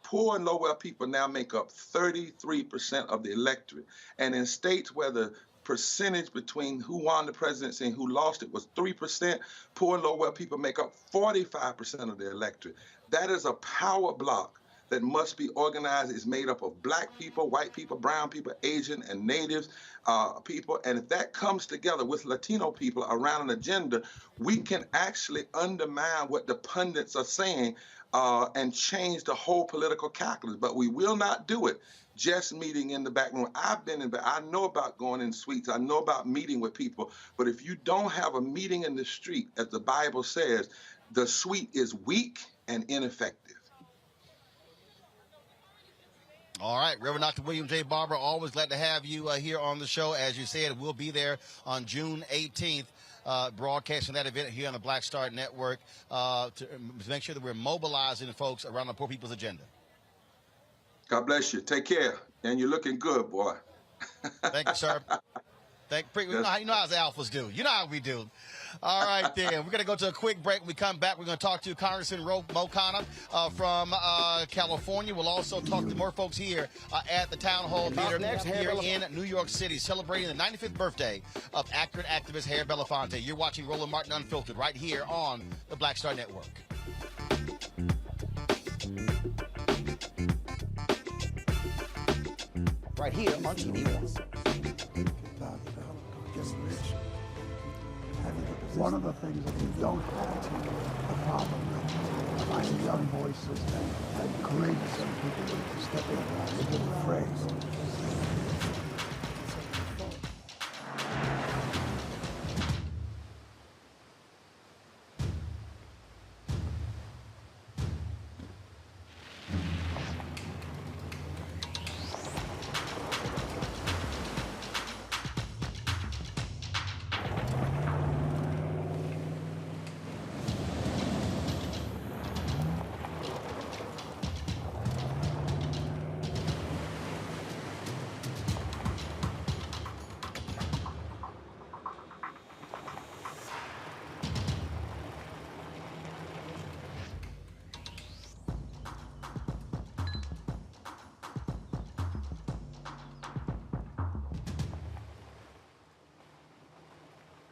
poor and low-wealth people now make up 33% of the electorate. And in states where the percentage between who won the presidency and who lost it was 3%, poor and low-wealth people make up 45% of the electorate. That is a power block that must be organized is made up of black people, white people, brown people, Asian and natives people. And if that comes together with Latino people around an agenda, we can actually undermine what the pundits are saying and change the whole political calculus. But we will not do it just meeting in the back room. I've been in, I know about going in suites. I know about meeting with people. But if you don't have a meeting in the street, as the Bible says, the suite is weak and ineffective. All right, Reverend Dr. William J. Barber, always glad to have you here on the show. As you said, we'll be there on June 18th. Broadcasting that event here on the Black Star Network to make sure that we're mobilizing folks around the poor people's agenda. God bless you. Take care. And you're looking good, boy. Thank you, sir. You know how the alphas do. You know how we do. All right, then. We're going to go to a quick break. When we come back, we're going to talk to Congressman Ro Khanna from California. We'll also talk to more folks here at the Town Hall Theater here in New York City, celebrating the 95th birthday of actor and activist Archie Belafonte. You're watching Roland Martin Unfiltered right here on the Black Star Network. Right here on TV1. One of the things that we don't have a problem with, finding young voices and courageous young people to step in and give a phrase.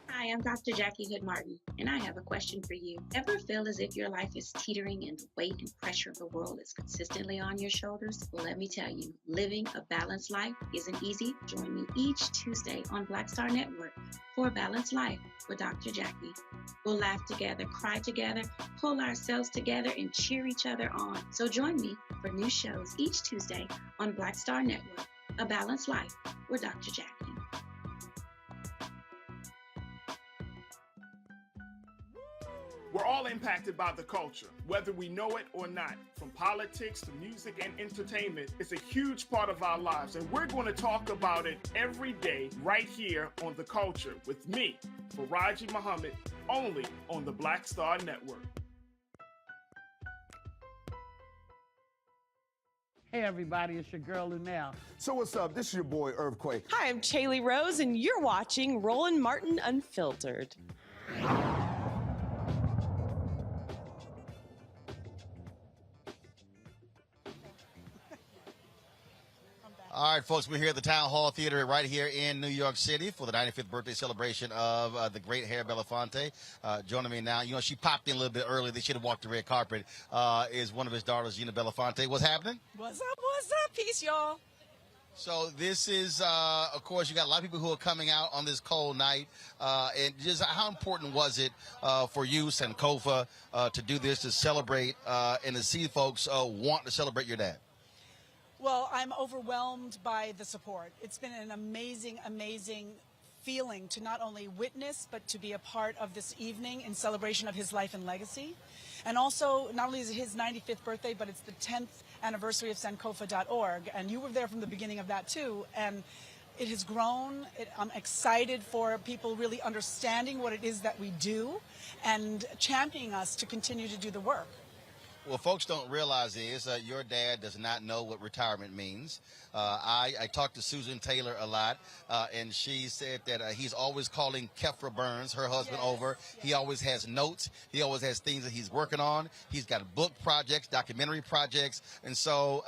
Hi, I'm Dr. Jackie Hood Martin, and I have a question for you. Ever feel as if your life is teetering and the weight and pressure of the world is consistently on your shoulders? Well, let me tell you, living a balanced life isn't easy. Join me each Tuesday on Black Star Network for a Balanced Life with Dr. Jackie. We'll laugh together, cry together, pull ourselves together, and cheer each other on. So join me for new shows each Tuesday on Black Star Network, A Balanced Life with Dr. Jackie. We're all impacted by the culture, whether we know it or not. From politics to music and entertainment, it's a huge part of our lives, and we're going to talk about it every day right here on The Culture with me, Faraji Muhammad, only on the Black Star Network. Hey everybody, it's your girl Lunel. So what's up? This is your boy Earthquake. Hi, I'm Chaley Rose, and you're watching Roland Martin Unfiltered. All right, folks, we're here at the Town Hall Theater right here in New York City for the 95th birthday celebration of the great Archie Belafonte. Joining me now, you know, she popped in a little bit early. They should have walked the red carpet, is one of his daughters, Gina Belafonte. What's happening? What's up? What's up? Peace, y'all. So this is, of course, you got a lot of people who are coming out on this cold night. And just how important was it for you, Sankofa, to do this, to celebrate and to see folks want to celebrate your dad? Well, I'm overwhelmed by the support. It's been an amazing, amazing feeling to not only witness, but to be a part of this evening in celebration of his life and legacy. And also, not only is it his 95th birthday, but it's the 10th anniversary of Sankofa.org. And you were there from the beginning of that, too. And it has grown. I'm excited for people really understanding what it is that we do and championing us to continue to do the work. Well, folks don't realize is your dad does not know what retirement means. I talked to Susan Taylor a lot, and she said that he's always calling Kefra Burns, her husband, over. He always has notes. He always has things that he's working on. He's got book projects, documentary projects, and so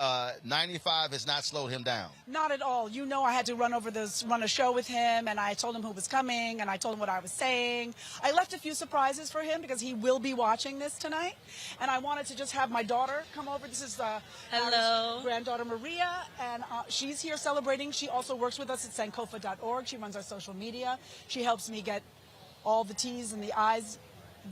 95 has not slowed him down. Not at all. You know, I had to run a show with him, and I told him who was coming, and I told him what I was saying. I left a few surprises for him because he will be watching this tonight, and I wanted to just just have my daughter come over. This is our granddaughter Maria, and she's here celebrating. She also works with us at sankofa.org. She runs our social media. She helps me get all the T's and the I's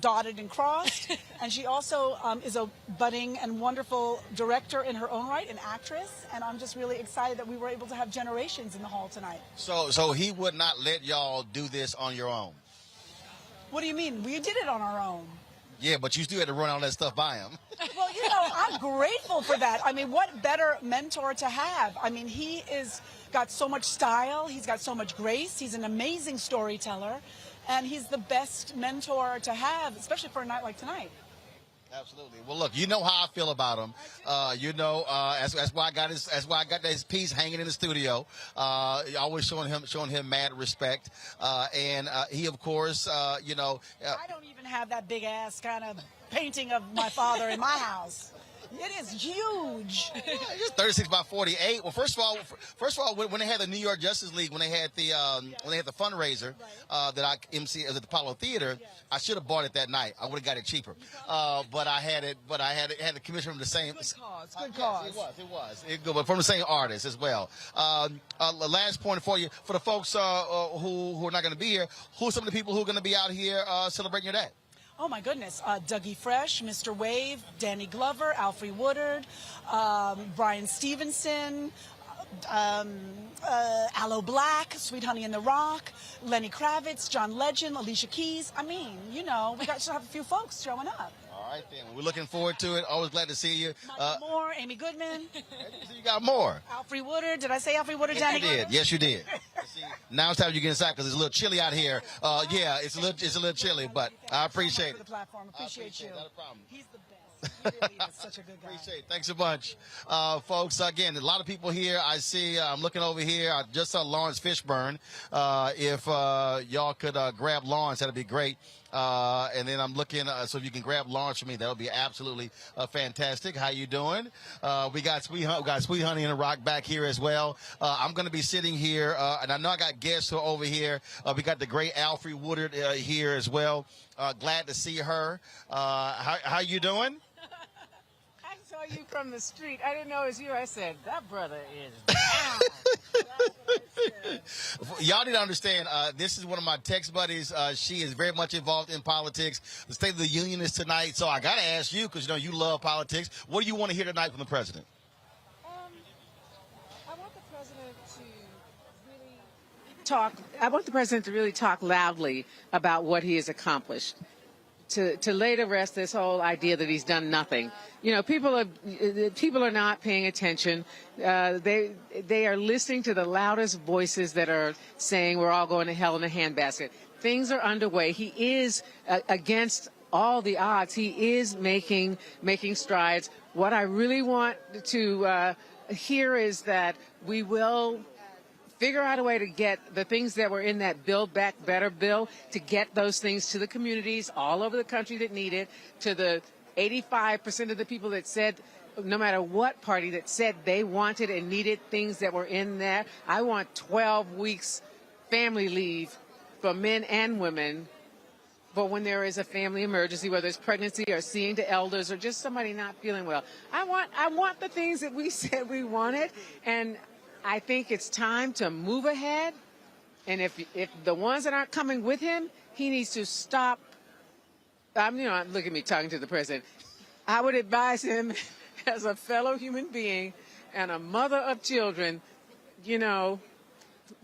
dotted and crossed. And she also is a budding and wonderful director in her own right, an actress. And I'm just really excited that we were able to have generations in the hall tonight. So he would not let y'all do this on your own? What do you mean? We did it on our own. Yeah, but you still had to run all that stuff by him. Well, you know, I'm grateful for that. I mean, what better mentor to have? I mean, he is got so much style. He's got so much grace. He's an amazing storyteller. And he's the best mentor to have, especially for a night like tonight. Absolutely. Well, look, you know how I feel about him. That's why I got his piece hanging in the studio. Always showing him mad respect. And he, of course, I don't even have that big ass kind of painting of my father in my house. It is huge. It's 36 by 48. Well, first of all, when they had the New York Justice League, when they had the fundraiser that I MC at the Apollo Theater, I should have bought it that night. I would have got it cheaper. But I had the commission from the same. Good cause. It was. But from the same artist as well. Last point for you, for the folks who are not going to be here, who are some of the people who are going to be out here celebrating your day? Oh, my goodness. Dougie Fresh, Mr. Wave, Danny Glover, Alfre Woodard, Brian Stevenson, Aloe Black, Sweet Honey in the Rock, Lenny Kravitz, John Legend, Alicia Keys. I mean, you know, we got to have a few folks showing up. All right, then. We're looking forward to it. Always glad to see you. Michael Moore, Amy Goodman. You got more. Alfre Woodard. Did I say Alfre Woodard? Danny Yes, you did. Yes, you did. Now it's time you get inside because it's a little chilly out here. Yeah, it's a little chilly, but I appreciate it. For the platform. Appreciate you. Not a problem. He's the best. He really is such a good guy. Appreciate it. Thanks a bunch. Folks, again, a lot of people here. I see, I'm looking over here. I just saw Lawrence Fishburne. If y'all could grab Lawrence, that'd be great. And then I'm looking, so if you can grab Lawrence for me, that would be absolutely fantastic. How you doing? We got Sweet Honey in the Rock back here as well. I'm going to be sitting here, and I know I got guests who are over here. We got the great Alfre Woodard here as well. Glad to see her. How you doing? I saw you from the street. I didn't know it was you. I said, that brother is down. Y'all need to understand, this is one of my text buddies. She is very much involved in politics. The State of the Union is tonight, so I got to ask you, because, you know, you love politics. What do you want to hear tonight from the president? I want the president to really talk loudly about what he has accomplished. To lay to rest this whole idea that he's done nothing. You know, people are not paying attention. They are listening to the loudest voices that are saying we're all going to hell in a handbasket. Things are underway. He is against all the odds. He is making strides. What I really want to hear is that we will figure out a way to get the things that were in that Build Back Better bill, to get those things to the communities all over the country that need it, to the 85% of the people that said, no matter what party, that said they wanted and needed things that were in there. I want 12 weeks family leave for men and women for when there is a family emergency, whether it's pregnancy or seeing to elders or just somebody not feeling well. I want the things that we said we wanted, and I think it's time to move ahead, and if the ones that aren't coming with him, he needs to stop. Look at me talking to the president. I would advise him, as a fellow human being and a mother of children, you know,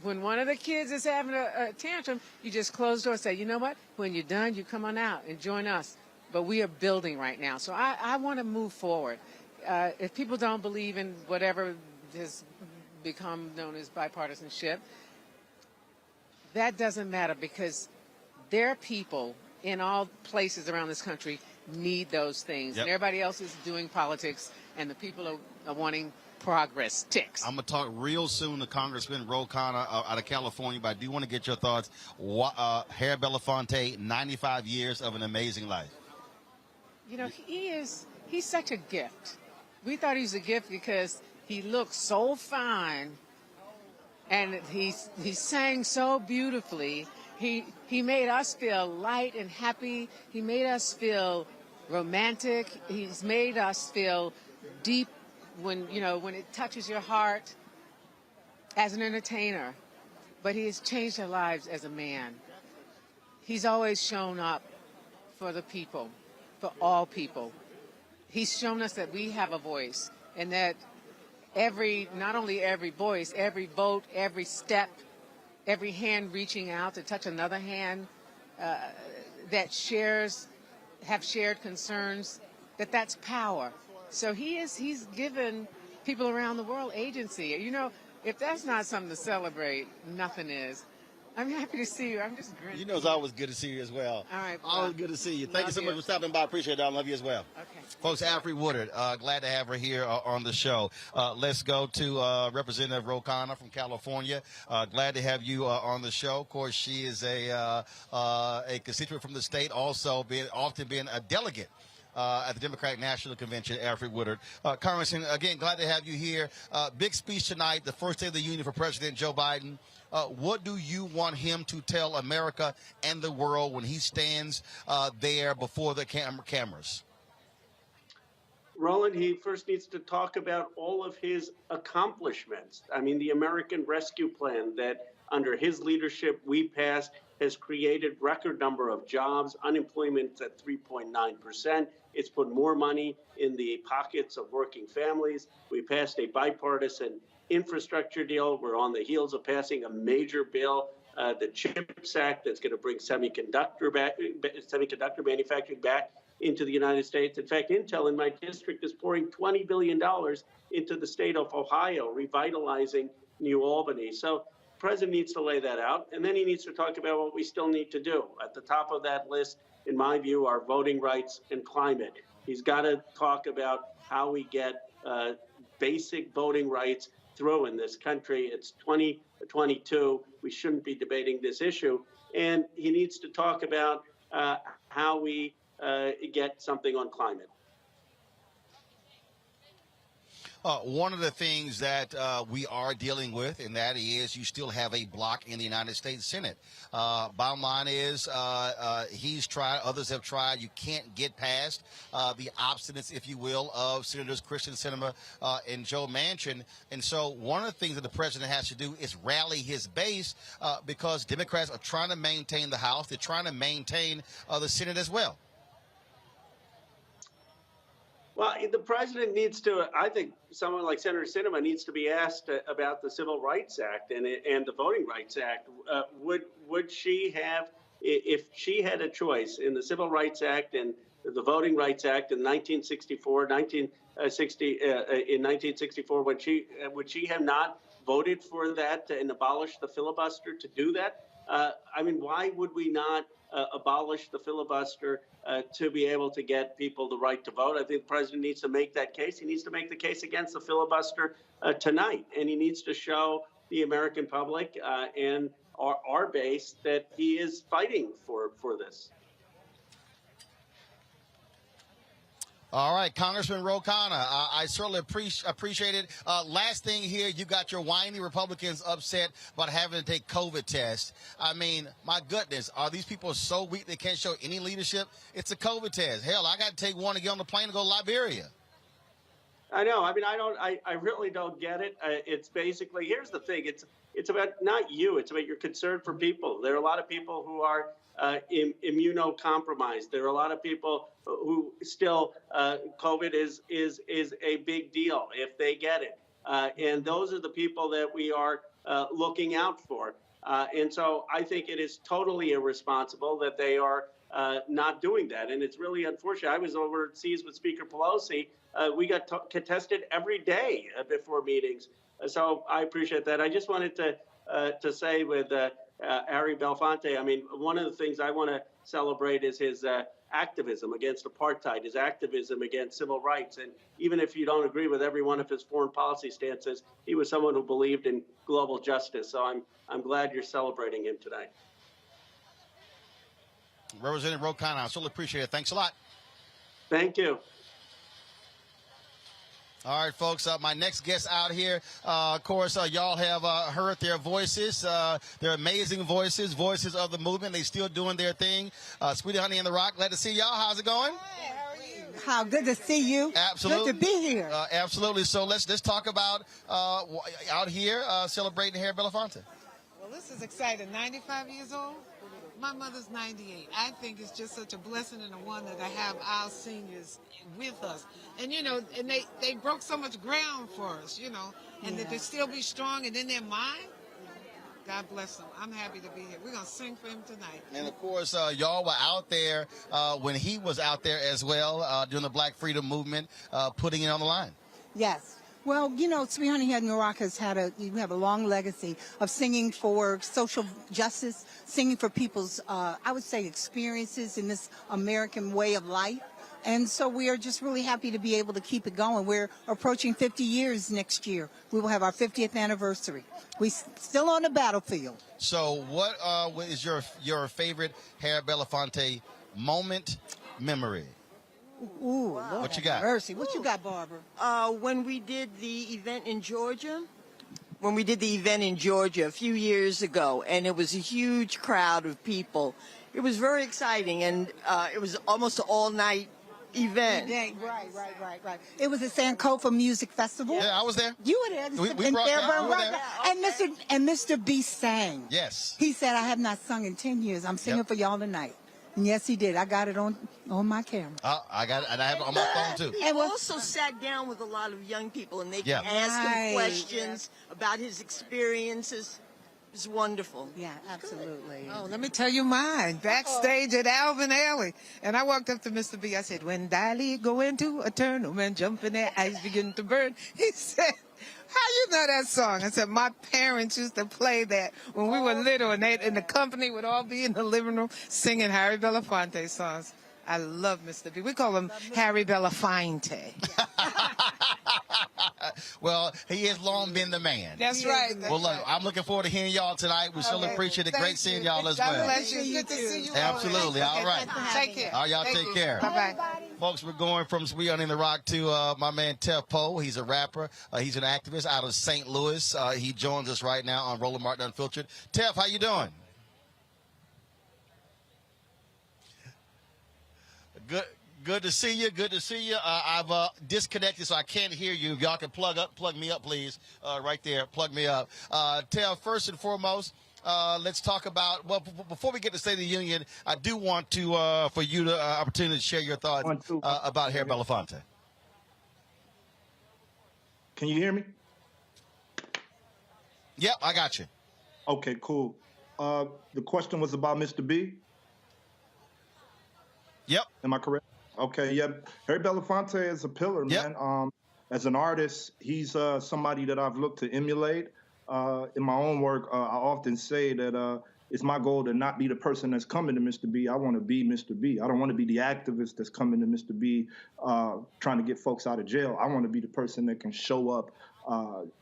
when one of the kids is having a tantrum, you just close the door and say, you know what? When you're done, you come on out and join us. But we are building right now, so I want to move forward. If people don't believe in whatever has become known as bipartisanship, that doesn't matter, because their people in all places around this country need those things. Yep. And everybody else is doing politics, and the people are wanting progress. Ticks. I'm going to talk real soon to Congressman Ro Khanna out of California, but I do want to get your thoughts. Harry Belafonte, 95 years of an amazing life. You know, he's such a gift. We thought he was a gift because he looked so fine, and he sang so beautifully. He made us feel light and happy. He made us feel romantic. He's made us feel deep when it touches your heart as an entertainer. But he has changed our lives as a man. He's always shown up for the people, for all people. He's shown us that we have a voice, and that not only every voice, every vote, every step, every hand reaching out to touch another hand that have shared concerns, that's power. So he's given people around the world agency. If that's not something to celebrate, nothing is. I'm happy to see you. I'm just grinning. It's always good to see you as well. All right. Always good to see you. Thank you so much for stopping by. I appreciate it. I love you as well. Okay. Folks, Alfre Woodard, glad to have her here on the show. Let's go to Representative Ro Khanna from California. Glad to have you on the show. Of course, she is a constituent from the state, also often been a delegate at the Democratic National Convention, Alfre Woodard. Congressman, again, glad to have you here. Big speech tonight, the first day of the Union for President Joe Biden. What do you want him to tell America and the world when he stands there before the cameras? Roland, he first needs to talk about all of his accomplishments. I mean, the American Rescue Plan that under his leadership we passed has created record number of jobs. Unemployment's at 3.9%. It's put more money in the pockets of working families. We passed a bipartisan infrastructure deal. We're on the heels of passing a major bill, the CHIPS Act, that's going to bring semiconductor manufacturing back into the United States. In fact, Intel in my district is pouring $20 billion into the state of Ohio, revitalizing New Albany. So the president needs to lay that out, and then he needs to talk about what we still need to do. At the top of that list, in my view, are voting rights and climate. He's got to talk about how we get basic voting rights through in this country. It's 2022. We shouldn't be debating this issue. And he needs to talk about how we get something on climate. One of the things that we are dealing with, and that is you still have a block in the United States Senate. Bottom line is he's tried, others have tried. You can't get past the obstinacy, if you will, of Senators Kyrsten Sinema and Joe Manchin. And so one of the things that the president has to do is rally his base because Democrats are trying to maintain the House. They're trying to maintain the Senate as well. Well, the president needs to, I think someone like Senator Sinema needs to be asked about the Civil Rights Act and the Voting Rights Act. Would she have, if she had a choice in the Civil Rights Act and the Voting Rights Act in 1964, would she have not voted for that and abolished the filibuster to do that? I mean, why would we not abolish the filibuster to be able to get people the right to vote? I think the president needs to make that case. He needs to make the case against the filibuster tonight, and he needs to show the American public and our base that he is fighting for this. All right, Congressman Ro Khanna, I certainly appreciate it. Last thing here, you got your whiny Republicans upset about having to take COVID tests. I mean, my goodness, are these people so weak they can't show any leadership? It's a COVID test. Hell, I got to take one to get on the plane to go to Liberia. I know. I mean, I really don't get it. It's basically, here's the thing. It's about not you. It's about your concern for people. There are a lot of people who are immunocompromised. There are a lot of people who still COVID is a big deal if they get it. And those are the people that we are looking out for. And so I think it is totally irresponsible that they are not doing that. And it's really unfortunate. I was overseas with Speaker Pelosi. We got tested every day before meetings. So I appreciate that. I just wanted to say with Harry Belafonte, I mean, one of the things I want to celebrate is his activism against apartheid, his activism against civil rights. And even if you don't agree with every one of his foreign policy stances, he was someone who believed in global justice. So I'm glad you're celebrating him today. Representative Ro Khanna, I certainly appreciate it. Thanks a lot. Thank you. All right, folks, my next guest out here, of course, y'all have heard their voices. They're amazing voices of the movement. They still doing their thing. Sweetie Honey and the Rock, glad to see y'all. How's it going? Hey, how are How good to see you. Absolutely. Good to be here. Absolutely. So let's talk about out here celebrating Harry Belafonte. Well, this is exciting. 95 years old. My mother's 98. I think it's just such a blessing and a wonder to have our seniors with us. And, you know, and they broke so much ground for us, you know, and that they still be strong and in their mind. God bless them. I'm happy to be here. We're going to sing for him tonight. And, of course, y'all were out there when he was out there as well during the Black Freedom Movement, putting it on the line. Yes. Well, you know, Sweet Honey Head New Rock has you have a long legacy of singing for social justice, singing for people's, I would say, experiences in this American way of life. And so we are just really happy to be able to keep it going. We're approaching 50 years next year. We will have our 50th anniversary. We're still on the battlefield. So what is your favorite Harry Belafonte moment, memory? Ooh, Lord what you got? Mercy. What you got, Barber? When we did the event in Georgia. When we did the event in Georgia a few years ago, and it was a huge crowd of people. It was very exciting, and it was almost an all-night event. Right. It was a Sankofa Music Festival. Yeah, I was there. You were there. We brought that. We were there. And Mr. B sang. Yes. He said, I have not sung in 10 years. I'm singing for y'all tonight. And yes, he did. I got it on my camera. I got it, and I have it on my phone, too. He also sat down with a lot of young people, and they could ask him questions about his experiences. It was wonderful. Yeah, absolutely. Oh, let me tell you mine. Backstage at Alvin Alley. And I walked up to Mr. B. I said, when Dolly go into a tournament, jump in there, eyes begin to burn. He said, how you know that song? I said, my parents used to play that when we were little, and the company would all be in the living room singing Harry Belafonte songs. I love Mr. B. We call him Harry Belafonte. Well, he has long been the man. That's right. Well, look, I'm looking forward to hearing y'all tonight. We still appreciate it. Great seeing y'all as well. God bless you. Good to see you. Absolutely. All right. Take care. All right, y'all take care. Bye-bye. Folks, we're going from Sweet Honey in the Rock to my man Teff Poe. He's a rapper. He's an activist out of St. Louis. He joins us right now on Roland Martin Unfiltered. Teff, how you doing? Good to see you. Good to see you. I've disconnected, so I can't hear you. If y'all can plug me up, please. Right there, plug me up. Teff, first and foremost, let's talk about. Well, before we get to State of the Union, I do want to for you the opportunity to share your thoughts about Harry Belafonte. Can you hear me? Yep, I got you. Okay, cool. The question was about Mr. B. Yep. Am I correct? Okay, yep. Harry Belafonte is a pillar, man. As an artist, he's somebody that I've looked to emulate. In my own work, I often say that it's my goal to not be the person that's coming to Mr. B. I want to be Mr. B. I don't want to be the activist that's coming to Mr. B trying to get folks out of jail. I want to be the person that can show up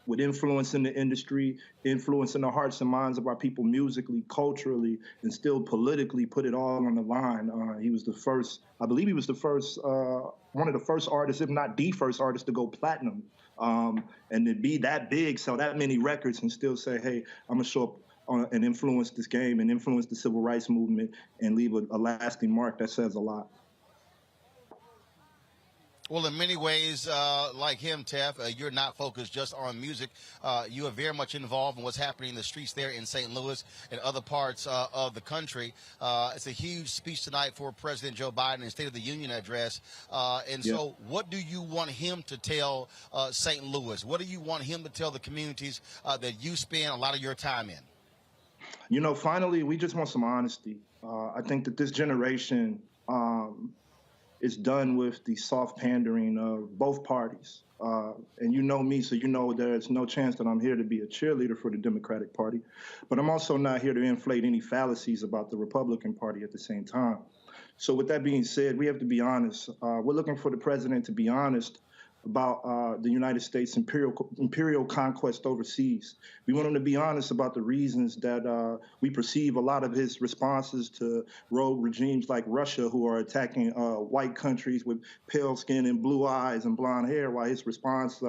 with influence in the industry, influence in the hearts and minds of our people musically, culturally, and still politically put it all on the line. He was the first, I believe he was the first, one of the first artists, if not the first artist to go platinum. And to be that big, sell that many records and still say, hey, I'm going to show up and influence this game and influence the civil rights movement and leave a lasting mark, that says a lot. Well, in many ways, like him, Teff, you're not focused just on music. You are very much involved in what's happening in the streets there in St. Louis and other parts of the country. It's a huge speech tonight for President Joe Biden in State of the Union address. So what do you want him to tell St. Louis? What do you want him to tell the communities that you spend a lot of your time in? You know, finally, we just want some honesty. I think that this generation is done with the soft pandering of both parties. And you know me, so you know there's no chance that I'm here to be a cheerleader for the Democratic Party. But I'm also not here to inflate any fallacies about the Republican Party at the same time. So with that being said, we have to be honest. We're looking for the president to be honest about the United States' imperial conquest overseas. We want him to be honest about the reasons that we perceive a lot of his responses to rogue regimes like Russia, who are attacking white countries with pale skin and blue eyes and blonde hair, while his response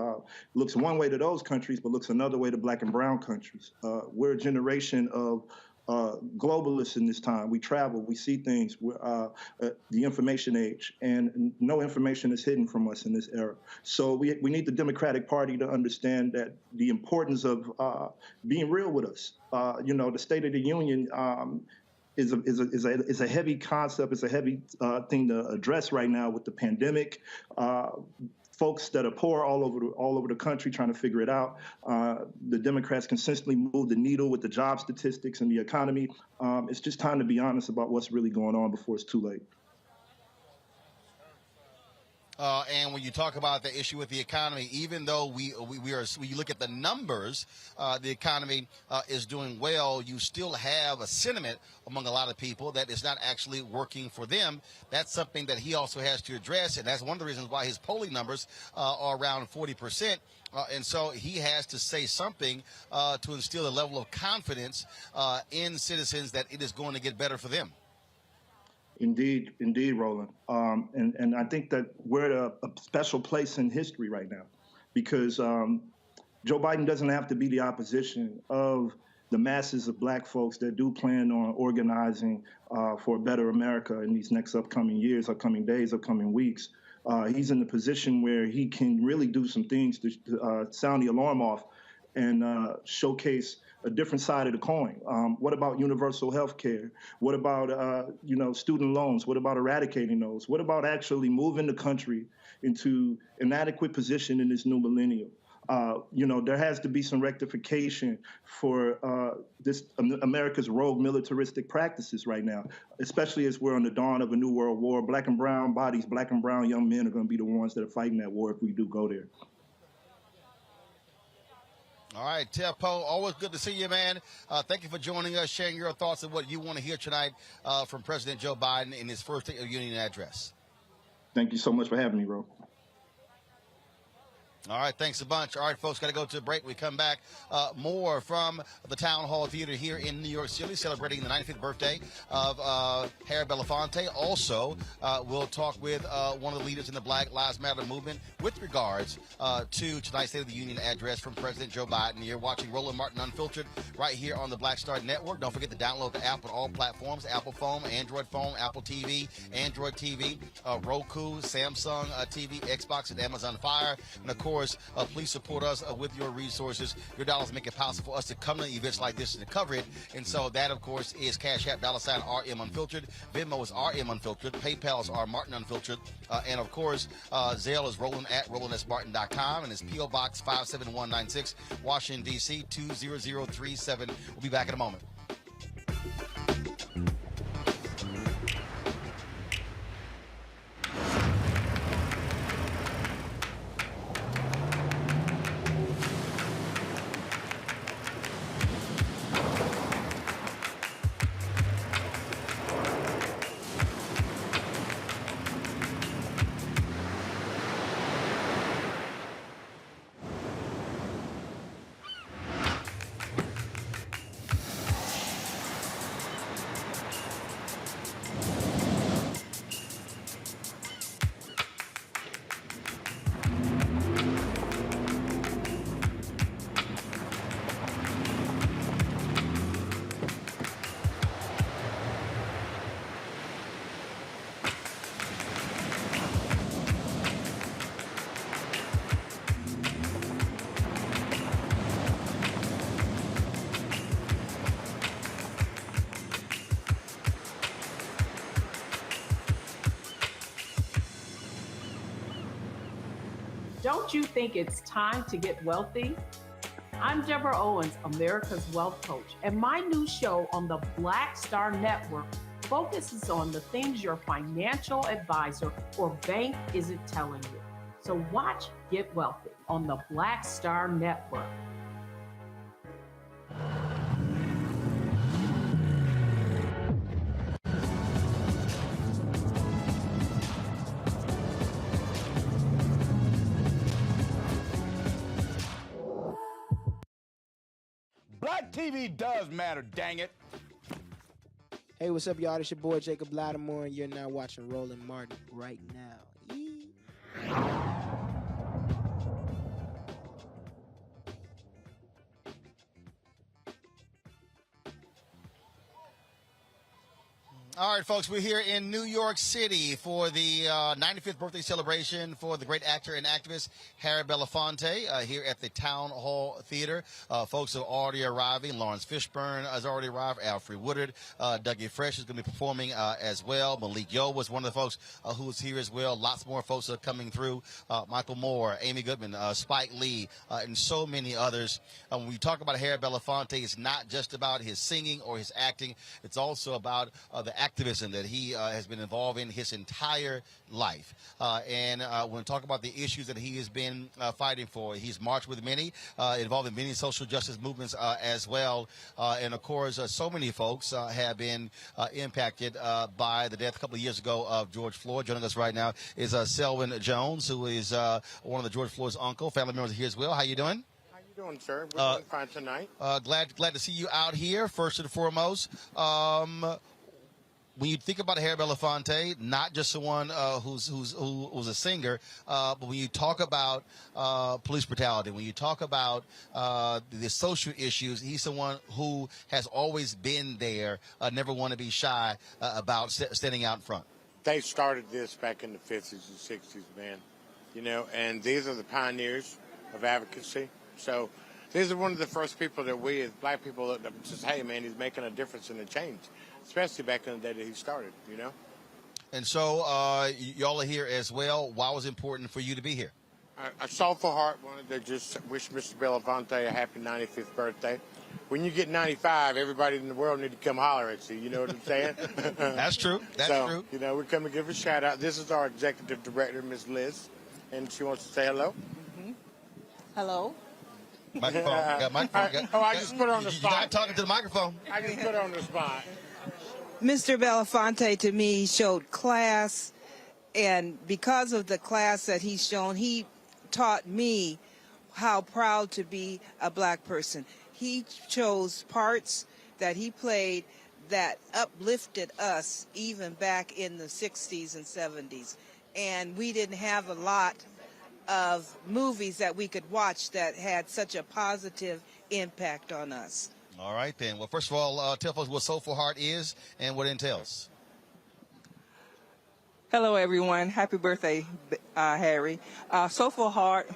looks one way to those countries but looks another way to black and brown countries. We're a generation of globalists in this time. We travel, we see things. We're the information age, and no information is hidden from us in this era. So we need the Democratic Party to understand that the importance of being real with us. The State of the Union is a heavy concept. It's a heavy thing to address right now with the pandemic. Folks that are poor all over the country trying to figure it out. The Democrats consistently move the needle with the job statistics and the economy. It's just time to be honest about what's really going on before it's too late. And when you talk about the issue with the economy, even though we look at the numbers, the economy is doing well, you still have a sentiment among a lot of people that it's not actually working for them. That's something that he also has to address, and that's one of the reasons why his polling numbers are around 40%. And so he has to say something to instill a level of confidence in citizens that it is going to get better for them. Indeed, Roland. And I think that we're at a special place in history right now because Joe Biden doesn't have to be the opposition of the masses of black folks that do plan on organizing for a better America in these next upcoming years, upcoming days, upcoming weeks. He's in the position where he can really do some things to sound the alarm off and showcase a different side of the coin. What about universal health care? What about student loans? What about eradicating those? What about actually moving the country into an adequate position in this new millennium? There has to be some rectification for this America's rogue militaristic practices right now, especially as we're on the dawn of a new world war. Black and brown bodies, black and brown young men are going to be the ones that are fighting that war if we do go there. All right, Teff Poe, always good to see you, man. Thank you for joining us, sharing your thoughts on what you want to hear tonight from President Joe Biden in his First State of the Union address. Thank you so much for having me, Ro. All right, thanks a bunch. All right, folks, got to go to a break. We come back. More from the Town Hall Theater here in New York City, celebrating the 95th birthday of Harry Belafonte. Also, we'll talk with one of the leaders in the Black Lives Matter movement with regards to tonight's State of the Union address from President Joe Biden. You're watching Roland Martin Unfiltered right here on the Black Star Network. Don't forget to download the app on all platforms: Apple phone, Android phone, Apple TV, Android TV, Roku, Samsung TV, Xbox, and Amazon Fire. And, of course, please support us with your resources. Your dollars make it possible for us to come to events like this and to cover it. And so that, of course, is Cash App, $RM Unfiltered. Venmo is RM Unfiltered. PayPal is R Martin Unfiltered. And, of course, Zelle is Roland at RolandSMartin.com. And it's P.O. Box 57196, Washington, D.C. 20037. We'll be back in a moment. Don't you think it's time to get wealthy? I'm Deborah Owens, America's Wealth Coach, and my new show on the Black Star Network focuses on the things your financial advisor or bank isn't telling you. So watch Get Wealthy on the Black Star Network. Black TV does matter, dang it. Hey, what's up, y'all? It's your boy Jacob Lattimore, and you're now watching Roland Martin right now. Yee. All right, folks, we're here in New York City for the 95th birthday celebration for the great actor and activist Harry Belafonte here at the Town Hall Theater. Folks are already arriving. Lawrence Fishburne has already arrived. Alfre Woodard, Dougie Fresh is going to be performing as well. Malik Yoba was one of the folks who's here as well. Lots more folks are coming through. Michael Moore, Amy Goodman, Spike Lee, and so many others. When we talk about Harry Belafonte, it's not just about his singing or his acting. It's also about the activism that he has been involved in his entire life. And when we talk about the issues that he has been fighting for, he's marched with many, involved in many social justice movements as well. And, of course, so many folks have been impacted by the death a couple of years ago of George Floyd. Joining us right now is Selwyn Jones, who is one of the George Floyd's uncle. Family members are here as well. How you doing? How you doing, sir? We're doing fine tonight. Glad to see you out here, first and foremost. When you think about Harry Belafonte, not just someone who's a singer, but when you talk about police brutality, when you talk about the social issues, he's someone who has always been there, never want to be shy about standing out in front. They started this back in the 50s and 60s, man. You know, and these are the pioneers of advocacy. So these are one of the first people that we as black people looked up and says, hey, man, he's making a difference and a change. Especially back in the day that he started, you know? And so y'all are here as well. Why was it important for you to be here? A soulful heart wanted to just wish Mr. Belafonte a happy 95th birthday. When you get 95, everybody in the world need to come holler at you. You know what I'm saying? That's true. That's true. You know, we come and give a shout out. This is our executive director, Ms. Liz, and she wants to say hello. Mm-hmm. Hello. Microphone. Got microphone. I just put her on the spot. You're not talking to the microphone. I just put her on the spot. Mr. Belafonte, to me, showed class, and because of the class that he's shown, he taught me how proud to be a black person. He chose parts that he played that uplifted us even back in the 60s and 70s. And we didn't have a lot of movies that we could watch that had such a positive impact on us. All right, then. Well, first of all, tell us what Soulful Heart is and what it entails. Hello, everyone. Happy birthday, Harry. Soulful Heart,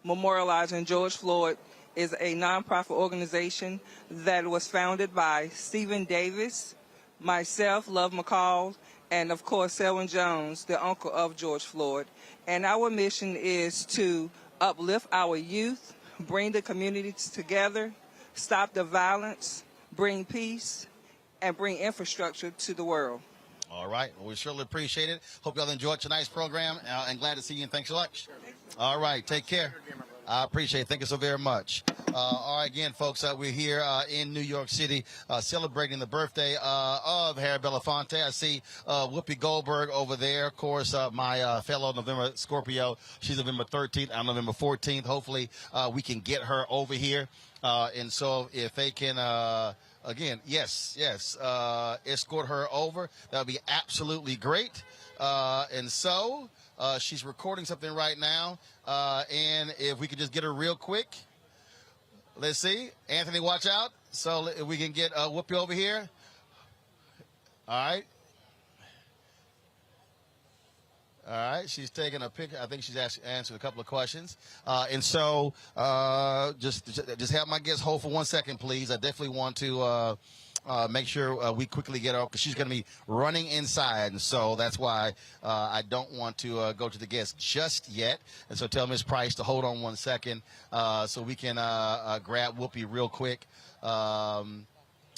memorializing George Floyd, is a nonprofit organization that was founded by Stephen Davis, myself, Love McCall, and, of course, Selwyn Jones, the uncle of George Floyd. And our mission is to uplift our youth, bring the communities together, stop the violence, bring peace, and bring infrastructure to the world. All right. Well, we surely appreciate it. Hope y'all enjoyed tonight's program, and glad to see you, and thanks so much. All right. Take care. I appreciate it. Thank you so very much. All right, again, folks, we're here in New York City celebrating the birthday of Harry Belafonte. I see Whoopi Goldberg over there. Of course, my fellow November Scorpio. She's November 13th. I'm November 14th. Hopefully, we can get her over here. And so if they can, again, yes, escort her over, that would be absolutely great. And so she's recording something right now. And if we could just get her real quick. Let's see. Anthony, watch out. So if we can get Whoopi over here. All right. All right, she's taking a picture. I think she's answered a couple of questions. And so just have my guest hold for 1 second, please. I definitely want to make sure we quickly get her, because she's going to be running inside. And so that's why I don't want to go to the guest just yet. And so tell Ms. Price to hold on 1 second so we can grab Whoopi real quick.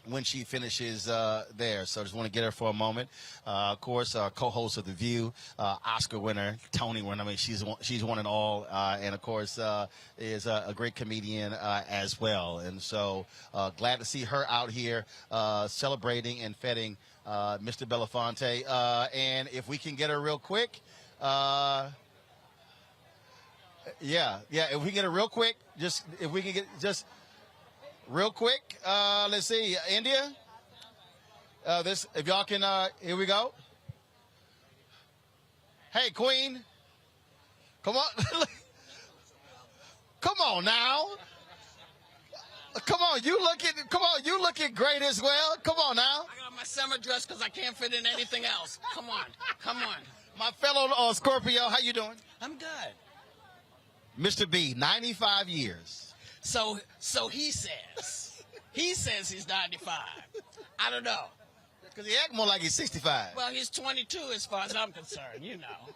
When she finishes there. So I just want to get her for a moment. Of course, co-host of The View, Oscar winner, Tony winner. I mean, she's won it all. And, of course, is a great comedian as well. And so glad to see her out here celebrating and feting Mr. Belafonte. And if we can get her real quick. If we can get her real quick, real quick, let's see, India. If y'all can, here we go. Hey, Queen, come on, come on now. Come on, you looking great as well. Come on now. got my summer dress because I can't fit in anything else. Come on, come on. My fellow Scorpio, how you doing? I'm good. Mr. B, 95 years. So he says. He says he's 95. I don't know. Because he act more like he's 65. Well, he's 22 as far as I'm concerned, you know.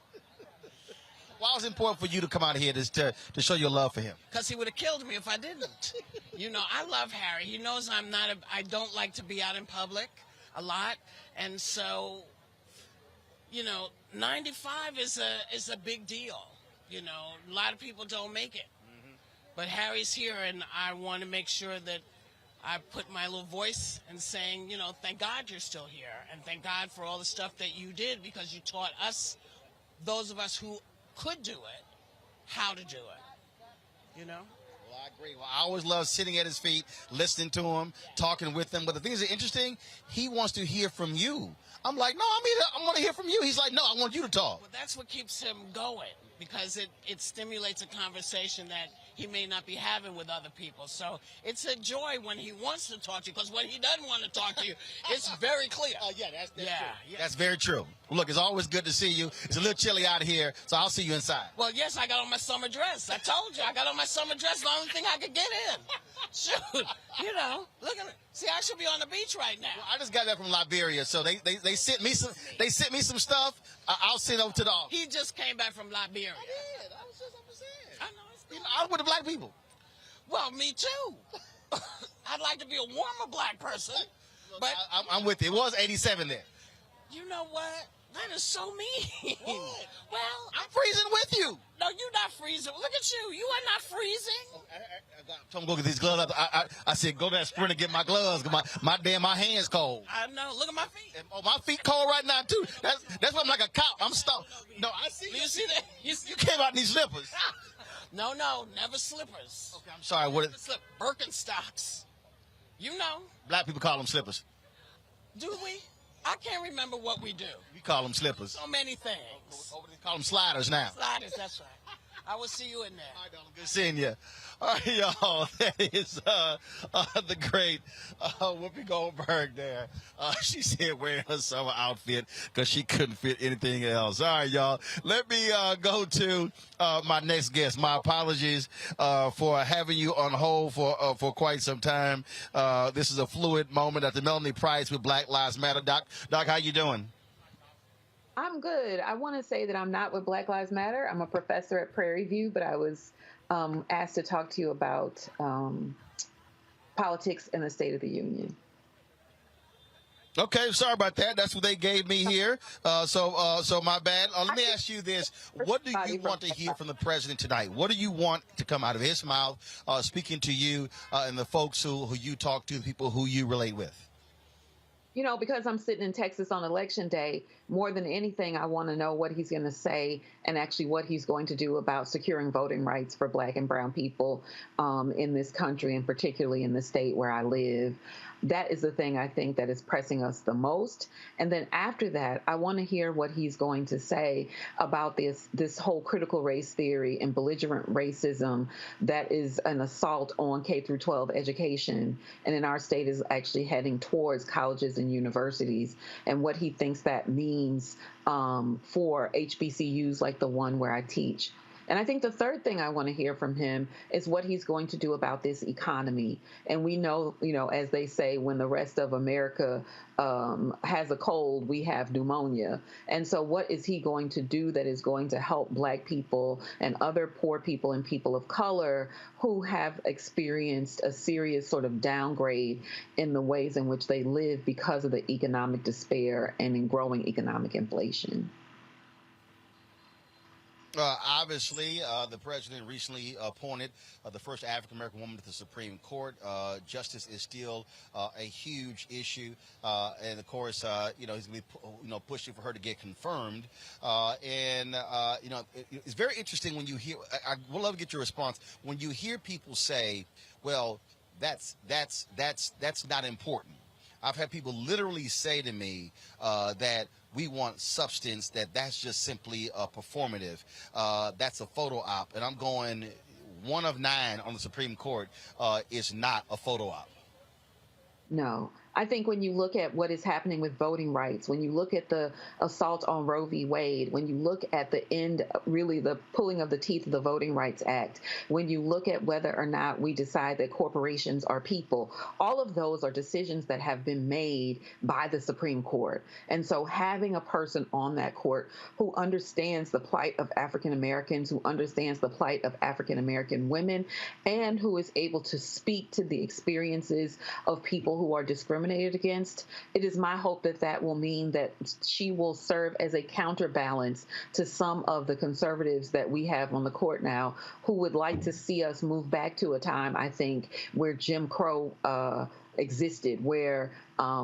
Why was it important for you to come out here to show your love for him? Because he would have killed me if I didn't. You know, I love Harry. He knows I don't like to be out in public a lot. And so, you know, 95 is a big deal. You know, a lot of people don't make it. But Harry's here, and I want to make sure that I put my little voice in saying, you know, thank God you're still here. And thank God for all the stuff that you did, because you taught us, those of us who could do it, how to do it. You know? Well, I agree. Well, I always love sitting at his feet, listening to him, talking with him. But the things that are interesting, he wants to hear from you. I'm like, no, I want to hear from you. He's like, no, I want you to talk. Well, that's what keeps him going, because it stimulates a conversation that he may not be having with other people. So it's a joy when he wants to talk to you, because when he doesn't want to talk to you, it's very clear. Yeah, that's true. Yeah. That's very true. Look, it's always good to see you. It's a little chilly out here, so I'll see you inside. Well, yes, I got on my summer dress. I told you, I got on my summer dress, the only thing I could get in. Shoot, you know, look at it. See, I should be on the beach right now. Well, I just got back from Liberia, so they sent me some stuff. I'll send over to the office. He just came back from Liberia. I did. I'm saying. I know. You know, I'm with the black people. Well, me too. I'd like to be a warmer black person. But I'm with you. It was 87 there. You know what? That is so mean. What? Well, I'm freezing with you. No, you're not freezing. Look at you. You are not freezing. I told him to go get these gloves. I said, go to that sprint and get my gloves. My hands cold. I know. Look at my feet. And, my feet cold right now, too. That's why I'm like a cop. I'm stuck. No, I see you. See that? You came out in these slippers. No, never slippers. Okay, I'm sorry. What? Birkenstocks. You know. Black people call them slippers. Do we? I can't remember what we do. We call them slippers. So many things. They call them sliders now. Sliders, that's right. I will see you in there. All right, darling. Good seeing you. All right, y'all. That is the great Whoopi Goldberg there. She said wearing her summer outfit because she couldn't fit anything else. All right, y'all. Let me go to my next guest. My apologies for having you on hold for quite some time. This is a fluid moment at the Melanie Price with Black Lives Matter. Doc, how you doing? I'm good. I want to say that I'm not with Black Lives Matter. I'm a professor at Prairie View, but I was asked to talk to you about politics in the State of the Union. Okay, sorry about that. That's what they gave me here. So my bad. Let me ask you this. What do you want to hear from the president tonight? What do you want to come out of his mouth, speaking to you and the folks who you talk to, the people who you relate with? You know, because I'm sitting in Texas on Election Day, more than anything, I want to know what he's going to say and actually what he's going to do about securing voting rights for Black and brown people in this country, and particularly in the state where I live. That is the thing I think that is pressing us the most. And then after that, I want to hear what he's going to say about this whole critical race theory and belligerent racism that is an assault on K through 12 education, and in our state is actually heading towards colleges and universities, and what he thinks that means for HBCUs like the one where I teach. And I think the third thing I want to hear from him is what he's going to do about this economy. And we know, as they say, when the rest of America has a cold, we have pneumonia. And so what is he going to do that is going to help Black people and other poor people and people of color who have experienced a serious sort of downgrade in the ways in which they live because of the economic despair and in growing economic inflation? Obviously, the president recently appointed the first African-American woman to the Supreme Court. Justice is still a huge issue. And, of course, he's going to be pushing for her to get confirmed. It's very interesting when you hear – I would love to get your response. When you hear people say, well, that's not important. I've had people literally say to me that we want substance, that's just simply performative. That's a photo op. And I'm going, 1 of 9 on the Supreme Court is not a photo op. No, I think when you look at what is happening with voting rights, when you look at the assault on Roe v. Wade, when you look at the end, really the pulling of the teeth of the Voting Rights Act, when you look at whether or not we decide that corporations are people, all of those are decisions that have been made by the Supreme Court. And so having a person on that court who understands the plight of African Americans, who understands the plight of African American women, and who is able to speak to the experiences of people who are discriminated against, it is my hope that that will mean that she will serve as a counterbalance to some of the conservatives that we have on the court now who would like to see us move back to a time, I think, where Jim Crow existed, where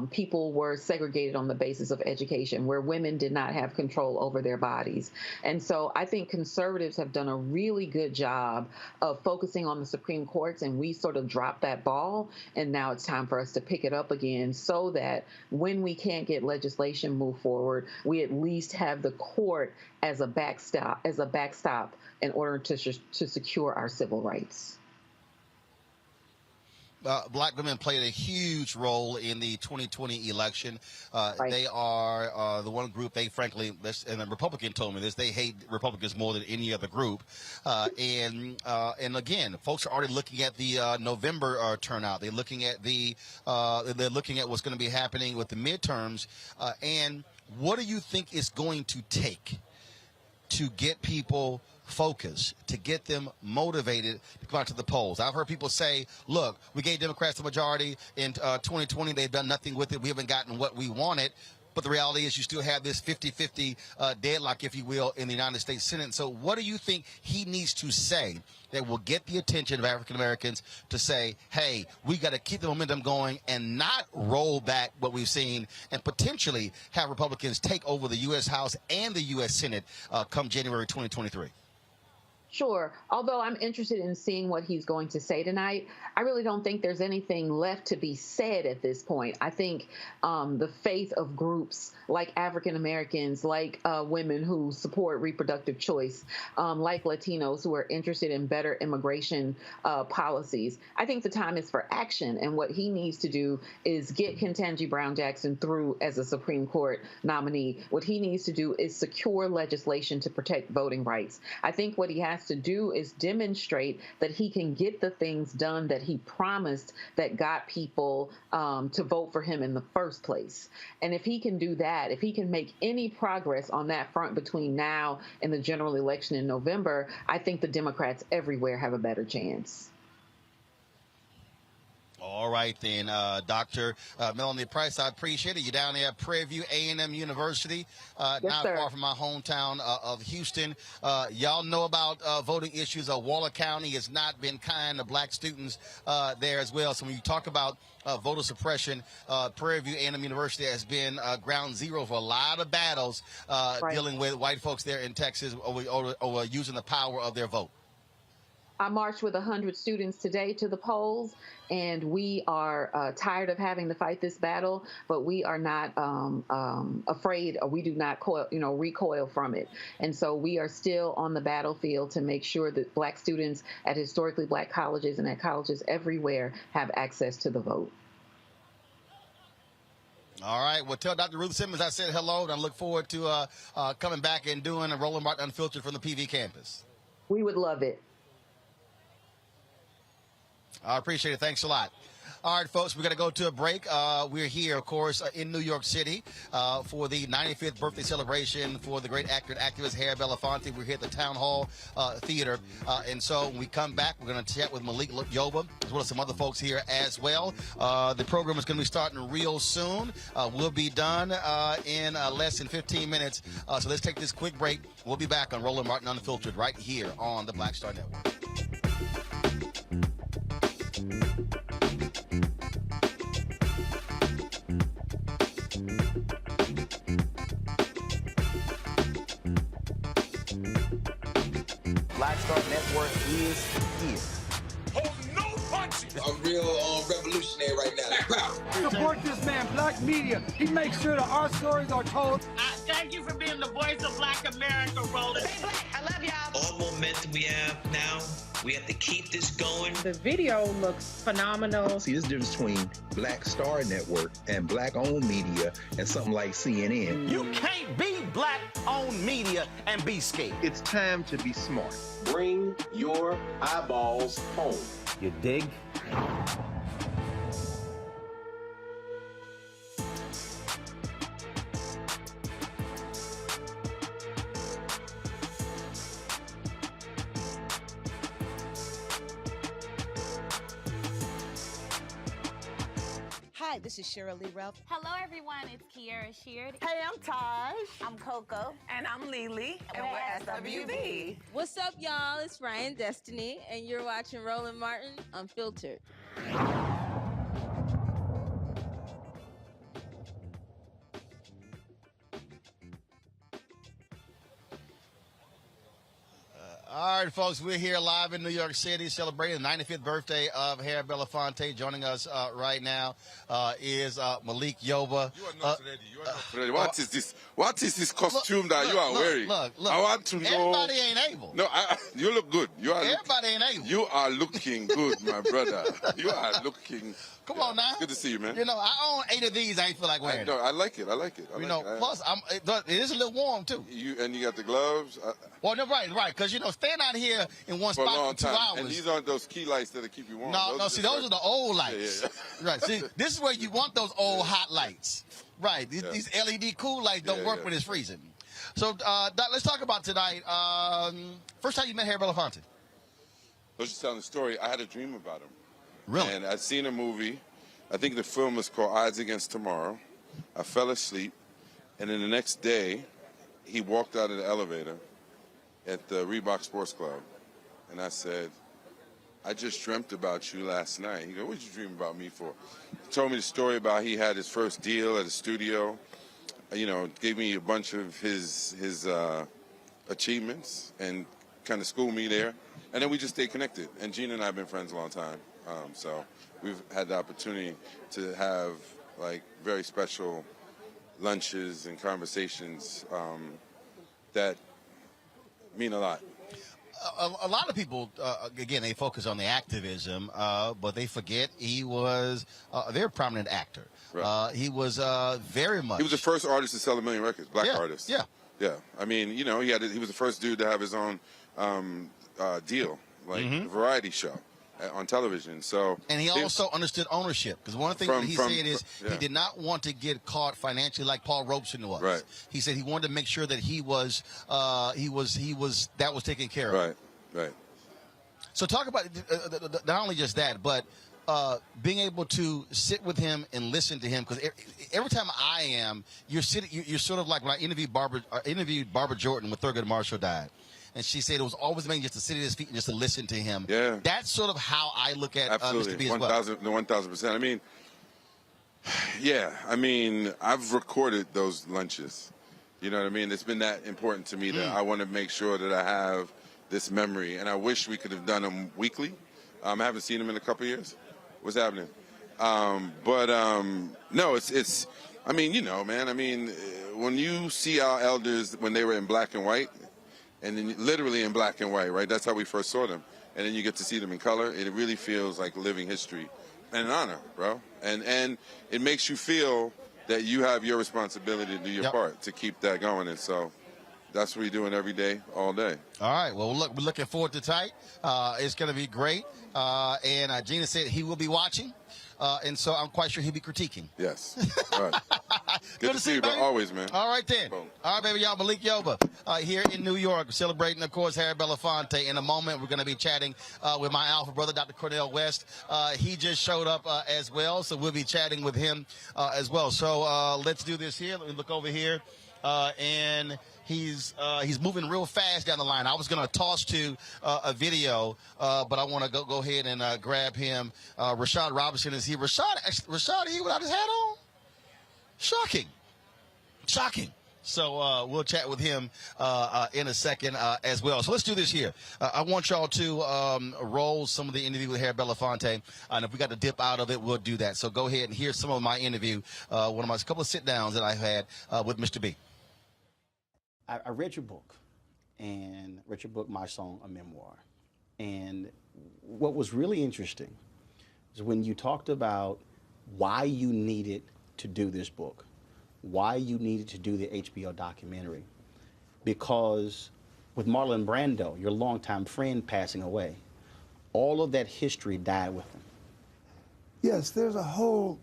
people were segregated on the basis of education, where women did not have control over their bodies. And so I think conservatives have done a really good job of focusing on the Supreme Courts, and we sort of dropped that ball, and now it's time for us to pick it up again so that when we can't get legislation move forward, we at least have the court as a backstop in order to secure our civil rights. Black women played a huge role in the 2020 election. They are the one group, they frankly, and a Republican told me this, they hate Republicans more than any other group. And again, folks are already looking at the November turnout. They're looking at they're looking at what's going to be happening with the midterms. And what do you think is going to take to get people focused, to get them motivated to come out to the polls? I've heard people say, look, we gave Democrats the majority in 2020. They've done nothing with it. We haven't gotten what we wanted. But the reality is you still have this 50-50 deadlock, if you will, in the United States Senate. So what do you think he needs to say that will get the attention of African Americans to say, hey, we got to keep the momentum going and not roll back what we've seen and potentially have Republicans take over the U.S. House and the U.S. Senate come January 2023? Sure. Although I'm interested in seeing what he's going to say tonight, I really don't think there's anything left to be said at this point. I think the faith of groups like African Americans, like women who support reproductive choice, like Latinos who are interested in better immigration policies, I think the time is for action. And what he needs to do is get Ketanji Brown Jackson through as a Supreme Court nominee. What he needs to do is secure legislation to protect voting rights. I think what he has to do is demonstrate that he can get the things done that he promised that got people to vote for him in the first place. And if he can do that, if he can make any progress on that front between now and the general election in November, I think the Democrats everywhere have a better chance. All right, then, Dr. Melanie Price, I appreciate it. You're down there at Prairie View A&M University, not far from my hometown of Houston. Y'all know about voting issues. Waller County has not been kind to black students there as well. So when you talk about voter suppression, Prairie View A&M University has been ground zero for a lot of battles dealing with white folks there in Texas over using the power of their vote. I marched with 100 students today to the polls, and we are tired of having to fight this battle, but we are not afraid, or we do not recoil from it. And so we are still on the battlefield to make sure that black students at historically black colleges and at colleges everywhere have access to the vote. All right. Well, tell Dr. Ruth Simmons I said hello, and I look forward to coming back and doing a Roland Martin Unfiltered from the PV campus. We would love it. I appreciate it. Thanks a lot. All right, folks, we're going to go to a break. We're here, of course, in New York City for the 95th birthday celebration for the great actor and activist Harry Belafonte. We're here at the Town Hall Theater. And so when we come back, we're going to chat with Malik Yoba, as well as some other folks here as well. The program is going to be starting real soon. We'll be done in less than 15 minutes. So let's take this quick break. We'll be back on Roland Martin Unfiltered right here on the Black Star Network. Black Star Network is here. Hold no punches. I'm real revolutionary right now. Support this man, Black Media. He makes sure that our stories are told. Thank Thank you for being the voice of Black America, Roland. Stay black. I love y'all. All momentum we have now, we have to keep this going. The video looks phenomenal. See, there's a difference between Black Star Network and Black-owned media and something like CNN. You can't be Black-owned media and be scared. It's time to be smart. Bring your eyeballs home. You dig? Hi, this is Cheryl Lee Ralph. Hello, everyone. It's Kiara Sheard. Hey, I'm Taj. I'm Coco. And I'm Lily. And we're SWV. What's up, y'all? It's Ryan Destiny, and you're watching Roland Martin Unfiltered. All right, folks, we're here live in New York City celebrating the 95th birthday of Harry Belafonte. Joining us right now is Malik Yoba. You are not ready. You are not ready. What is this? What is this costume that you are wearing? Look. I want to know. Everybody ain't able. No, you look good. Everybody ain't able. You are looking good, my brother. You are looking. Come on now. Good to see you, man. You know, I own 8 of these. I ain't feel like wearing I like it. Plus, it is a little warm, too. You got the gloves? Well, no, right. Because, staying out here in one For a spot long for 2 time. hours. And these aren't those key lights that'll keep you warm. No, see, those are the old lights. Yeah. Right, see, this is where you want those old hot lights. Right, these LED cool lights don't work when it's freezing. So, Doc, let's talk about tonight. First time you met Harry Belafonte? I was just telling the story. I had a dream about him. Really? And I'd seen a movie. I think the film was called Odds Against Tomorrow. I fell asleep. And then the next day, he walked out of the elevator at the Reebok Sports Club. And I said, I just dreamt about you last night. He goes, what did you dream about me for? He told me the story about he had his first deal at a studio. Gave me a bunch of his achievements and kind of schooled me there. And then we just stayed connected. And Gina and I have been friends a long time. So we've had the opportunity to have, very special lunches and conversations that mean a lot. A lot of people, again, they focus on the activism, but they forget he was a very prominent actor. Right. He was very much. He was the first artist to sell 1 million records, black artist. Yeah. Yeah. I mean, he was the first dude to have his own deal, a variety show on television. So, and he also understood ownership, because one of the things that he said is he did not want to get caught financially like Paul Robeson was. Right. He said he wanted to make sure that he was that was taken care of. Right. So talk about not only just that, but being able to sit with him and listen to him, because every time you're sort of like when I interviewed Barber Jordan when Thurgood Marshall died. And she said it was always amazing just to sit at his feet and just to listen to him. Yeah. That's sort of how I look at Mr. B as well. 1,000%. I mean, I mean, I've recorded those lunches. You know what I mean? It's been that important to me that I want to make sure that I have this memory. And I wish we could have done them weekly. I haven't seen them in a couple of years. What's happening? No, it's, I mean, man, I mean, when you see our elders when they were in black and white, and then literally in black and white, right? That's how we first saw them. And then you get to see them in color. It really feels like living history and an honor, bro. And it makes you feel that you have your responsibility to do your part to keep that going. And so that's what we're doing every day, all day. All right. Well, look, we're looking forward to tonight. It's going to be great. And Gina said he will be watching. And so I'm quite sure he'll be critiquing. Yes. All right. Good to see you, bro. Always, man. All right, then. Boom. All right, baby, y'all. Malik Yoba here in New York, celebrating, of course, Harry Belafonte. In a moment, we're going to be chatting with my alpha brother, Dr. Cornel West. He just showed up as well, so we'll be chatting with him as well. So let's do this here. Let me look over here. And he's moving real fast down the line. I was going to toss to a video, but I want to go ahead and grab him. Rashad Robinson is here. Rashad here without his hat on? Shocking. So we'll chat with him in a second as well. So let's do this here. I want y'all to roll some of the interview with Harry Belafonte. And if we got to dip out of it, we'll do that. So go ahead and hear some of my interview, couple of sit-downs that I had with Mr. B. I read your book, My Song, A Memoir. And what was really interesting is when you talked about why you needed to do this book, why you needed to do the HBO documentary. Because with Marlon Brando, your longtime friend, passing away, all of that history died with him. Yes, there's a whole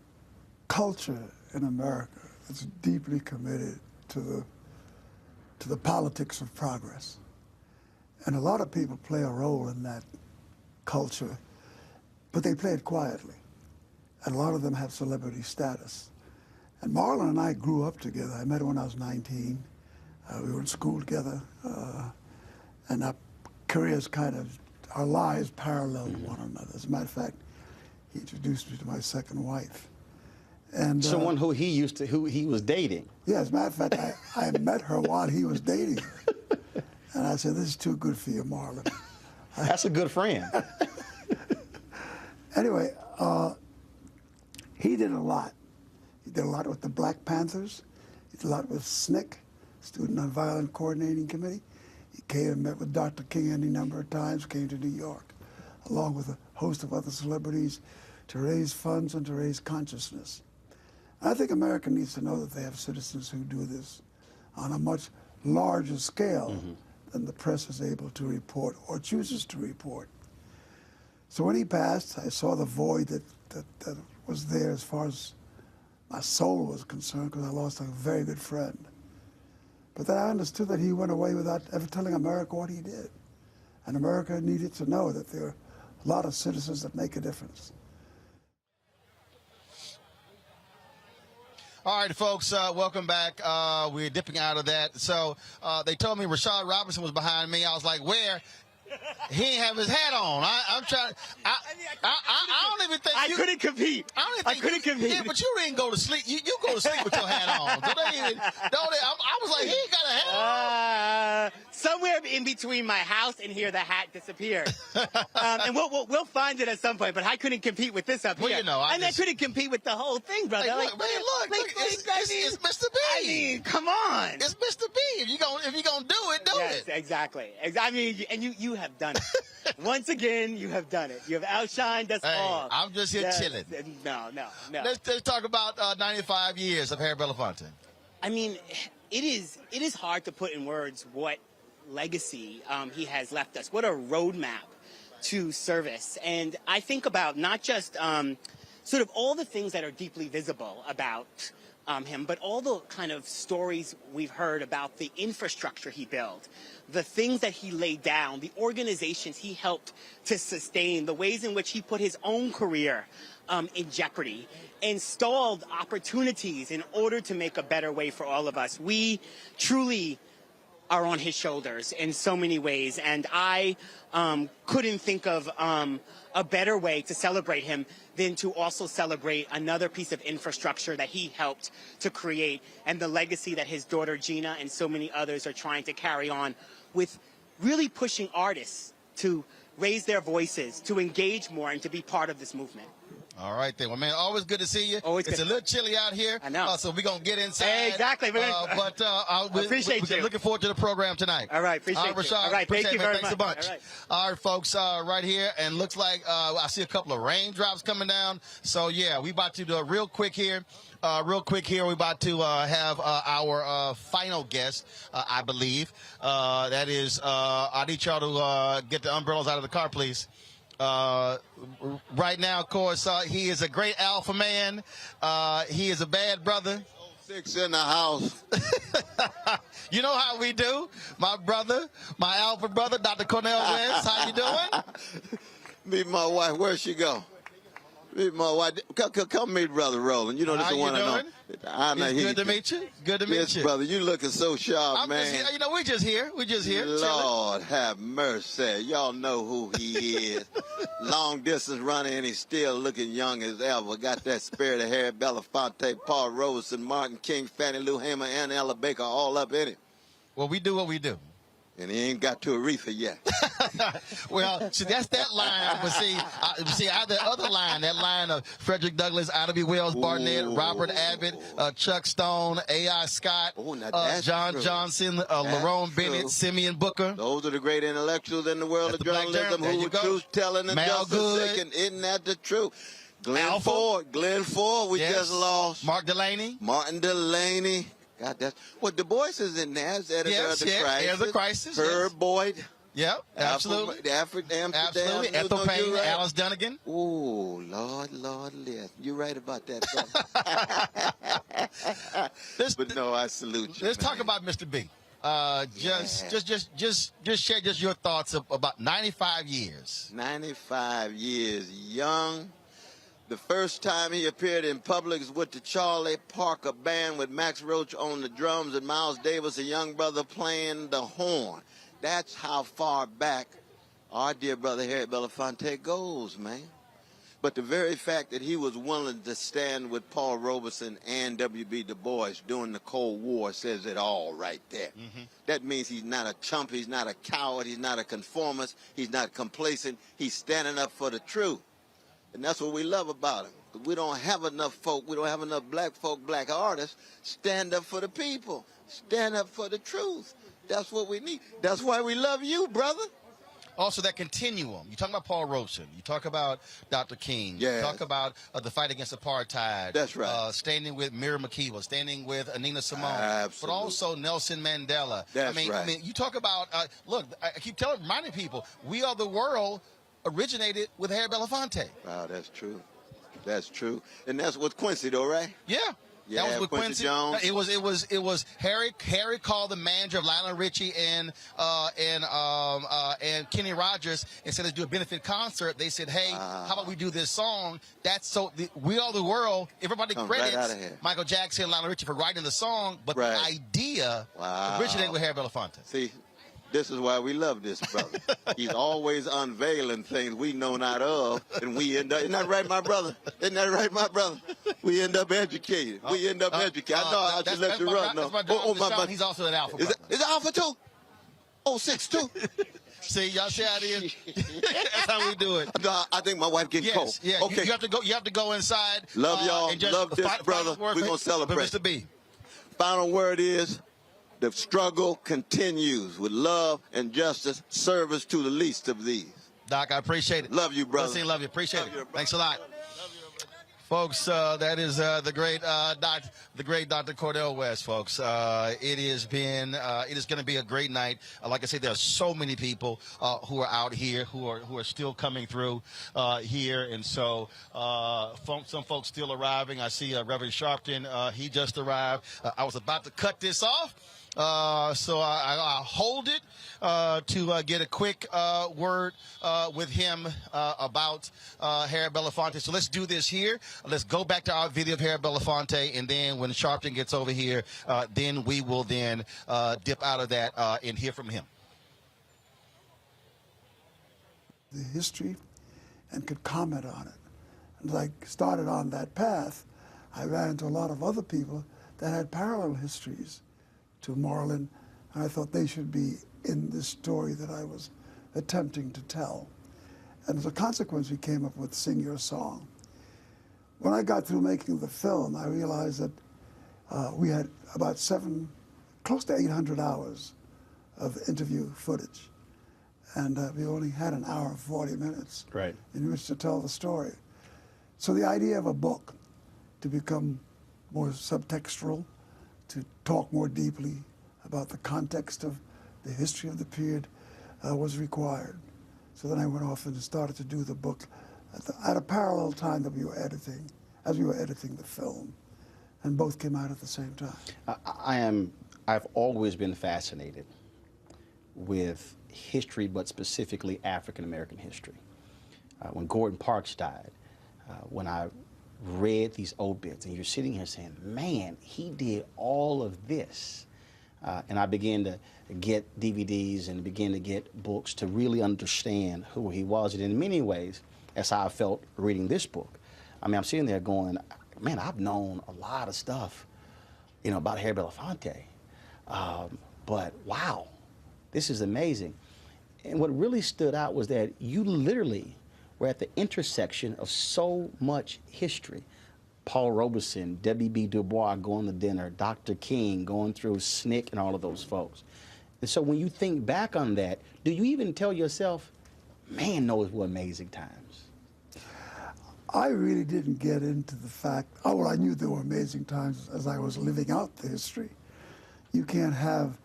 culture in America that's deeply committed to the politics of progress. And a lot of people play a role in that culture, but they play it quietly. And a lot of them have celebrity status. And Marlon and I grew up together. I met him when I was 19. We were in school together. And our careers our lives paralleled one another. As a matter of fact, he introduced me to my second wife. And someone who he was dating. Yeah, as a matter of fact, I met her while he was dating her. And I said, this is too good for you, Marlon. That's a good friend. Anyway, he did a lot. He did a lot with the Black Panthers. He did a lot with SNCC, Student Nonviolent Coordinating Committee. He came and met with Dr. King any number of times, came to New York, along with a host of other celebrities, to raise funds and to raise consciousness. I think America needs to know that they have citizens who do this on a much larger scale than the press is able to report or chooses to report. So when he passed, I saw the void that was there as far as my soul was concerned, because I lost a very good friend. But then I understood that he went away without ever telling America what he did. And America needed to know that there are a lot of citizens that make a difference. All right, folks, welcome back. We're dipping out of that. So they told me Rashad Robinson was behind me. I was like, where? He ain't have his hat on. I'm trying. I don't even think I couldn't compete. I couldn't compete. Yeah, but you didn't go to sleep. You go to sleep with your hat on. So I was like, he ain't got a hat on. Somewhere in between my house and here, the hat disappeared. And we'll find it at some point. But I couldn't compete with this up here. Well, you know, I couldn't compete with the whole thing, brother. Hey, look, it's Mr. B. I mean, come on. It's Mr. B. If you're gonna do it, do it. Yes, exactly. I mean, and you have done it. Once again, you have done it. You have outshined us all. I'm just here chilling. No. Let's talk about 95 years of Harry Belafonte. I mean, it is hard to put in words what legacy he has left us. What a roadmap to service. And I think about not just sort of all the things that are deeply visible about him, but all the kind of stories we've heard about the infrastructure he built, the things that he laid down, the organizations he helped to sustain, the ways in which he put his own career in jeopardy, and stalled opportunities in order to make a better way for all of us. We truly are on his shoulders in so many ways, and I couldn't think of a better way to celebrate him than to also celebrate another piece of infrastructure that he helped to create, and the legacy that his daughter Gina and so many others are trying to carry on with, really pushing artists to raise their voices, to engage more, and to be part of this movement. All right, then. Well, man, always good to see you. Always it's good. a little chilly out here. I know. So we're going to get inside. Exactly. Appreciate you. Looking forward to the program tonight. All right. Appreciate you. Rashad, All right. Thank you very Thanks much. a bunch. All right, folks, right here. And looks like I see a couple of raindrops coming down. So, yeah, we about to do it real quick here. We're about to have our final guest, I believe. That is, I need y'all to get the umbrellas out of the car, please. Right now, of course, he is a great alpha man. He is a bad brother. 6 in the house. You know how we do. My brother, my alpha brother, Dr. Cornel West. How you doing? Meet my wife. Where'd she go? Meet my wife. Come meet Brother Roland. You know this is the one I know. It's good to meet you. Good to meet you. Yes, brother. You looking so sharp, man. Just here. You know, we just here. Lord have mercy. Y'all know who he is. Long distance runner, and he's still looking young as ever. Got that spirit of Harry Belafonte, Paul Robeson, Martin King, Fannie Lou Hamer, and Ella Baker all up in it. Well, we do what we do. And he ain't got to Aretha yet. Well, see, that's that line. But see, the other line, that line of Frederick Douglass, Ida B. Wells, Barnett, Robert Abbott, Chuck Stone, A.I. Scott, John true. Johnson, Lerone Bennett, Simeon Booker. Those are the great intellectuals in the world of journalism who were truth-telling and justice-seeking. Isn't that the truth? Glenn Ford, we just lost. Martin Delaney. God, that's what Du Bois is in there as editor of the Crisis. Herb Boyd. Yep, absolutely. Amsterdam. Ethel Payne, Alice Dunnigan. Oh, Lord, you're right about that, brother. But no, I salute you. Let's talk about Mr. B. Just share your thoughts about 95 years. 95 years, young. The first time he appeared in public was with the Charlie Parker Band with Max Roach on the drums and Miles Davis, a young brother, playing the horn. That's how far back our dear brother Harry Belafonte goes, man. But the very fact that he was willing to stand with Paul Robeson and W.B. Du Bois during the Cold War says it all right there. That means he's not a chump, he's not a coward, he's not a conformist, he's not complacent, he's standing up for the truth. And that's what we love about him. We don't have enough folk, we don't have enough black folk, black artists, stand up for the people, stand up for the truth. That's what we need. That's why we love you, brother. Also, that continuum. You talk about Paul Robeson. You talk about Dr. King. You talk about the fight against apartheid. That's right. Standing with Miriam Makeba, standing with Nina Simone. Absolutely. But also Nelson Mandela. That's right. I mean, you talk about, look, I keep reminding people, We Are the World originated with Harry Belafonte. Wow, that's true. That's true. And that's with Quincy, though, right? Yeah. Yeah, that was with Quincy Jones. It was Harry called the manager of Lionel Richie and Kenny Rogers and said, let's do a benefit concert. They said, hey, how about we do this song? We Are the World. Everybody credits Michael Jackson and Lionel Richie for writing the song, but the idea originated with Harry Belafonte. See, this is why we love this brother. He's always unveiling things we know not of, and we end up, isn't that right, my brother? Isn't that right, my brother? We end up educated. We end up educated. I know I should let you run, though. My he's also an Alpha. Is it Alpha too? Oh, 6'2"? See, y'all see how it is? That's how we do it. I think my wife getting cold. Yeah, okay. You have to go inside. Love y'all. Love this brother. We're going to celebrate. Mr. B. Final word is, the struggle continues with love and justice, service to the least of these. Doc, I appreciate it. Love you, brother. Love you. Appreciate it. Thanks a lot. Folks, that is the great Dr. Cornel West, folks. It is going to be a great night. Like I said, there are so many people who are out here who are still coming through here, and so some folks still arriving. I see Reverend Sharpton. He just arrived. I was about to cut this off. So I hold it to get a quick word with him about Harry Belafonte. So let's do this here. Let's go back to our video of Harry Belafonte, and then when Sharpton gets over here, then we will then dip out of that and hear from him. The history and could comment on it. And as I started on that path, I ran into a lot of other people that had parallel histories to Marlon, and I thought they should be in this story that I was attempting to tell. And as a consequence, we came up with Sing Your Song. When I got through making the film, I realized that we had about close to 800 hours of interview footage. And we only had an hour and 40 minutes in which to tell the story. So the idea of a book to become more subtextual, to talk more deeply about the context of the history of the period was required. So then I went off and started to do the book at a parallel time that we were editing, as we were editing the film, and both came out at the same time. I've always been fascinated with history, but specifically African American history. When Gordon Parks died, when I read these obits, and you're sitting here saying, man, he did all of this. And I began to get DVDs and begin to get books to really understand who he was. And in many ways, that's how I felt reading this book. I mean, I'm sitting there going, man, I've known a lot of stuff, about Harry Belafonte. But wow, this is amazing. And what really stood out was that you literally were at the intersection of so much history. Paul Robeson, W.B. Du Bois going to dinner, Dr. King going through SNCC and all of those folks. And so when you think back on that, do you even tell yourself, man, those were amazing times? I really didn't get into the fact, oh, well, I knew there were amazing times as I was living out the history. You can't have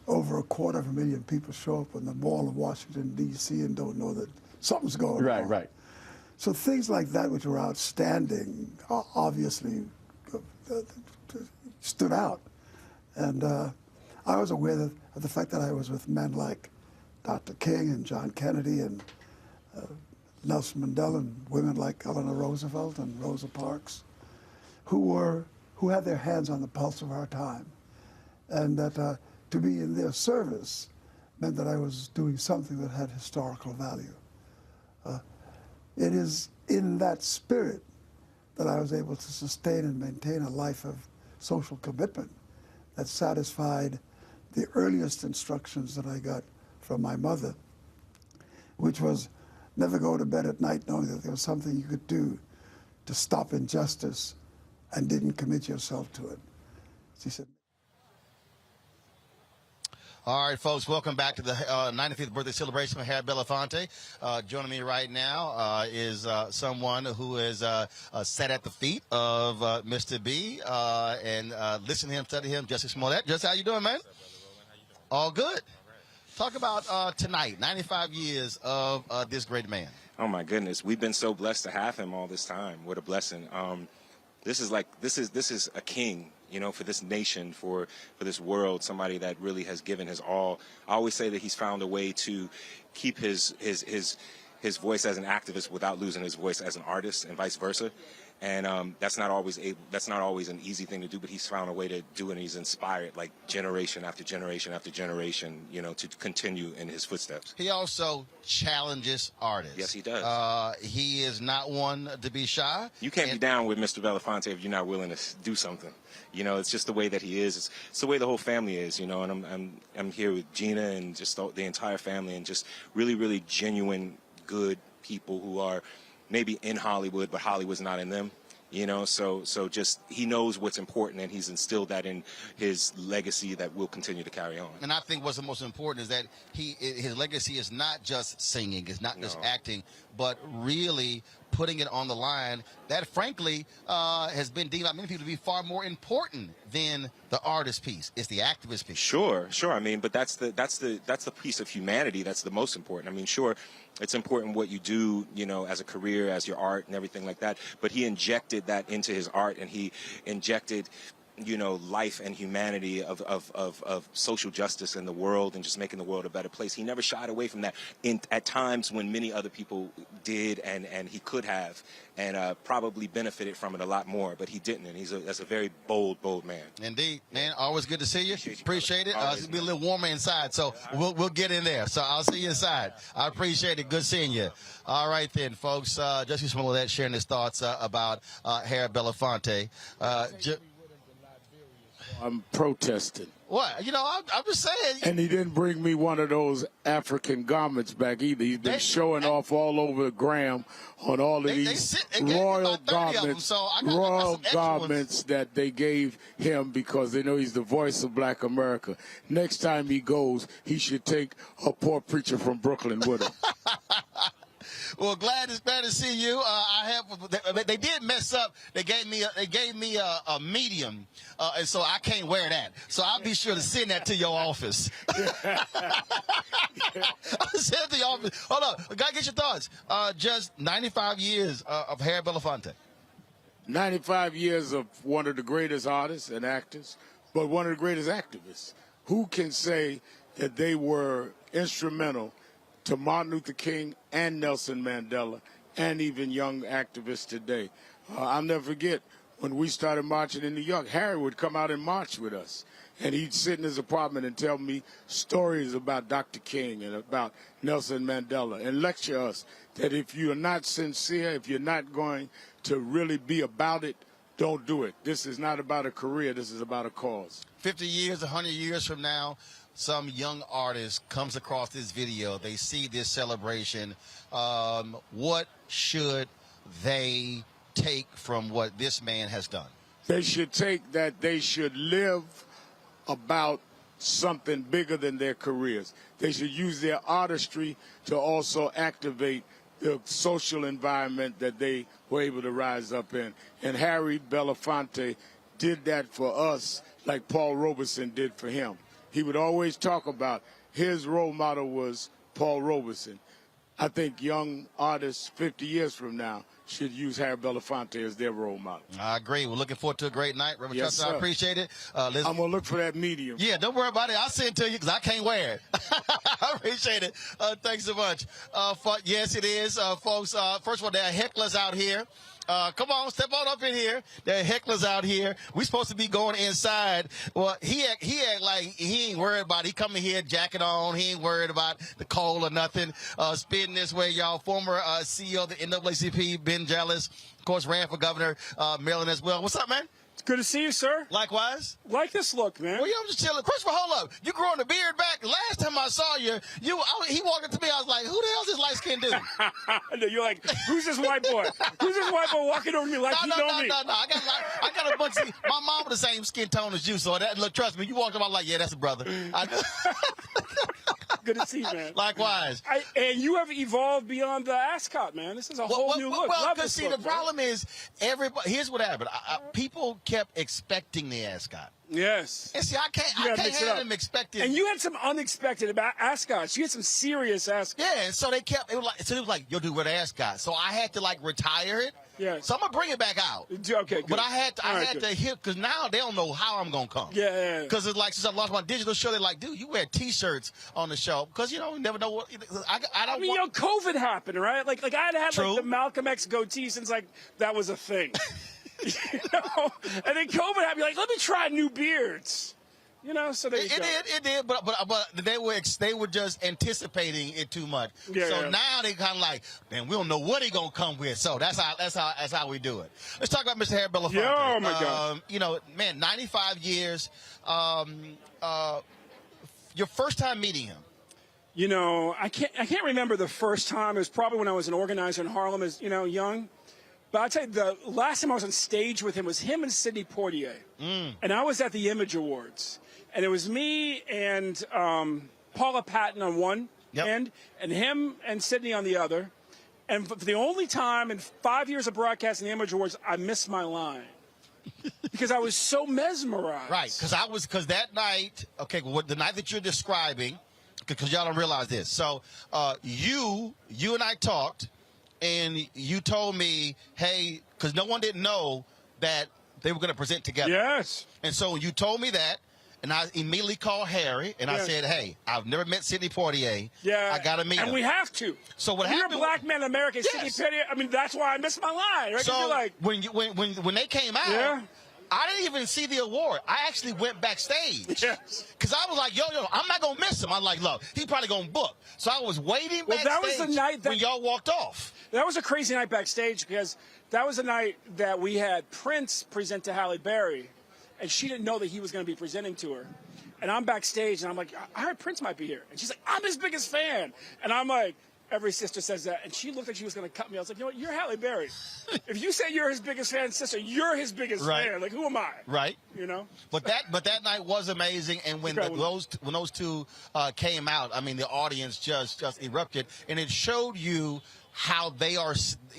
over 250,000 people show up on the Mall of Washington, D.C. and don't know that something's going on. Right, right. So things like that, which were outstanding, obviously stood out. And I was aware of the fact that I was with men like Dr. King and John Kennedy and Nelson Mandela and women like Eleanor Roosevelt and Rosa Parks, who had their hands on the pulse of our time. And that to be in their service meant that I was doing something that had historical value. It is in that spirit that I was able to sustain and maintain a life of social commitment that satisfied the earliest instructions that I got from my mother, which was never go to bed at night knowing that there was something you could do to stop injustice and didn't commit yourself to it. She said, all right, folks, welcome back to the 95th birthday celebration of Harry Belafonte. Joining me right now is someone who is sat at the feet of Mr. B and listen to him, study him, Justice Smallette. Just how you doing, man? All good. Talk about tonight, 95 years of this great man. Oh, my goodness. We've been so blessed to have him all this time. What a blessing. This is a king, you know, for this nation, for this world, somebody that really has given his all. I always say that he's found a way to keep his voice as an activist without losing his voice as an artist, and vice versa. And that's not always an easy thing to do, but he's found a way to do it, and he's inspired like generation after generation after generation, you know, to continue in his footsteps. He also challenges artists. Yes, he does. He is not one to be shy. You can't be down with Mr. Belafonte if you're not willing to do something. You know, it's just the way that he is. It's the way the whole family is, you know, and I'm here with Gina and just the entire family, and just really, really genuine, good people who are maybe in Hollywood, but Hollywood's not in them, you know, so just he knows what's important, and he's instilled that in his legacy that will continue to carry on. And I think what's the most important is that his legacy is not just singing, it's not just acting, but really putting it on the line that, frankly, has been deemed by many people to be far more important than the artist piece. It's the activist piece. Sure. I mean, but that's the piece of humanity that's the most important. I mean, sure, it's important what you do, you know, as a career, as your art and everything like that. But he injected that into his art, and he injected, you know, life and humanity of social justice in the world, and just making the world a better place. He never shied away from that at times when many other people did, and he could have, and probably benefited from it a lot more, but he didn't, and that's a very bold man. Indeed, man. Always good to see you. Appreciate it. It's be a little warmer inside, so we'll get in there. So I'll see you inside. I appreciate it. Good seeing you. All right then, folks. Justice Smallette sharing his thoughts about Harry Belafonte. I'm protesting. What? You know, I'm just saying. And he didn't bring me one of those African garments back either. He's been showing off all over the gram on all of these royal garments, garments that they gave him because they know he's the voice of Black America. Next time he goes, he should take a poor preacher from Brooklyn with him. Well, glad to see you. They did mess up. They gave me a medium, and so I can't wear that. So I'll be sure to send that to your office. I'll send it to your office. Hold on, gotta get your thoughts. Just 95 years of Harry Belafonte. 95 years of one of the greatest artists and actors, but one of the greatest activists. Who can say that they were instrumental to Martin Luther King and Nelson Mandela and even young activists today? I'll never forget when we started marching in New York, Harry would come out and march with us. And he'd sit in his apartment and tell me stories about Dr. King and about Nelson Mandela and lecture us that if you're not sincere, if you're not going to really be about it, don't do it. This is not about a career. This is about a cause. 50 years, 100 years from now, some young artist comes across this video, they see this celebration, what should they take from what this man has done? They should take that they should live about something bigger than their careers. They should use their artistry to also activate the social environment that they were able to rise up in. And Harry Belafonte did that for us like Paul Robeson did for him. He would always talk about his role model was Paul Robeson. I think young artists 50 years from now should use Harry Belafonte as their role model. I agree. We're looking forward to a great night. Reverend Yes, Chester, I sir. appreciate it. I'm going to look for that medium. Yeah, don't worry about it. I'll send it to you because I can't wear it. I appreciate it. Thanks so much. Yes, it is, folks. First of all, there are hecklers out here. Come on, step on up in here. There are hecklers out here. We're supposed to be going inside. Well, he act like he ain't worried about it. He coming here, jacket on. He ain't worried about the cold or nothing. Spitting this way, y'all. Former CEO of the NAACP, Ben Jealous, of course, ran for governor, Maryland as well. What's up, man? It's good to see you, sir. Likewise. Like this look, man. Well, yeah, I'm just chilling. Christopher, hold up. You growing the beard back. Last time I saw you, he walked up to me. I was like, who the hell's this light-skinned dude? You're like, who's this white boy? Who's this white boy walking over me like he know me? No. I got a bunch of, my mom with the same skin tone as you, so that, look, trust me, you walked up, I'm like, yeah, that's a brother. Good to see you, man. Likewise. And you have evolved beyond the ascot, man. This is a whole new look. Well, because see, the problem is, everybody. Here's what happened. People kept expecting the ascot. Yes. And see, I can't have them expecting. And you had some unexpected about ascots. You had some serious ascots. Yeah, and so it was like, yo, dude, we're the ascot. So I had to like retire it. Yeah. So I'm gonna bring it back out. Okay, good. But I had to hit, because now they don't know how I'm gonna come. Yeah. Because it's like, since I lost my digital show, they're like, dude, you wear T-shirts on the show because you never know what. I mean, COVID happened, right? Like I had True. like the Malcolm X goatee since like that was a thing. You know? And then COVID happened. You're like, let me try new beards. You know, so there you go. It did, but they were just anticipating it too much. Yeah. Now they kind of like, man, we don't know what he gonna come with. So that's how we do it. Let's talk about Mr. Harry Belafonte. Yeah, oh my God. You know, man, 95 years. Your first time meeting him. You know, I can't remember the first time. It was probably when I was an organizer in Harlem, as you know, young. But I'll tell you, the last time I was on stage with him was him and Sidney Poitier. And I was at the Image Awards. And it was me and Paula Patton on one end, and him and Sidney on the other. And for the only time in 5 years of broadcasting the Image Awards, I missed my line. Because I was so mesmerized. Right, because that night, okay, the night that you're describing, because y'all don't realize this. So you and I talked, and you told me, hey, because no one didn't know that they were going to present together. Yes. And so you told me that, and I immediately called Harry, and I said, hey, I've never met Sidney Poitier. Yeah. I got to meet him. And we have to. So what You're happened? a black man in America, Sidney Poitier. I mean, that's why I missed my line. Right? So you're like, when they came out, I didn't even see the award. I actually went backstage. Because I was like, yo, I'm not going to miss him. I'm like, look, he probably going to book. So I was waiting backstage that was the night when y'all walked off. That was a crazy night backstage because that was the night that we had Prince present to Halle Berry, and she didn't know that he was going to be presenting to her. And I'm backstage, and I'm like, I heard Prince might be here. And she's like, I'm his biggest fan. And I'm like, every sister says that. And she looked like she was going to cut me. I was like, you know what? You're Halle Berry. If you say you're his biggest fan, sister, you're his biggest fan. Like, who am I? Right. You know? But that night was amazing. And when those two came out, I mean, the audience just erupted. And it showed you how they are,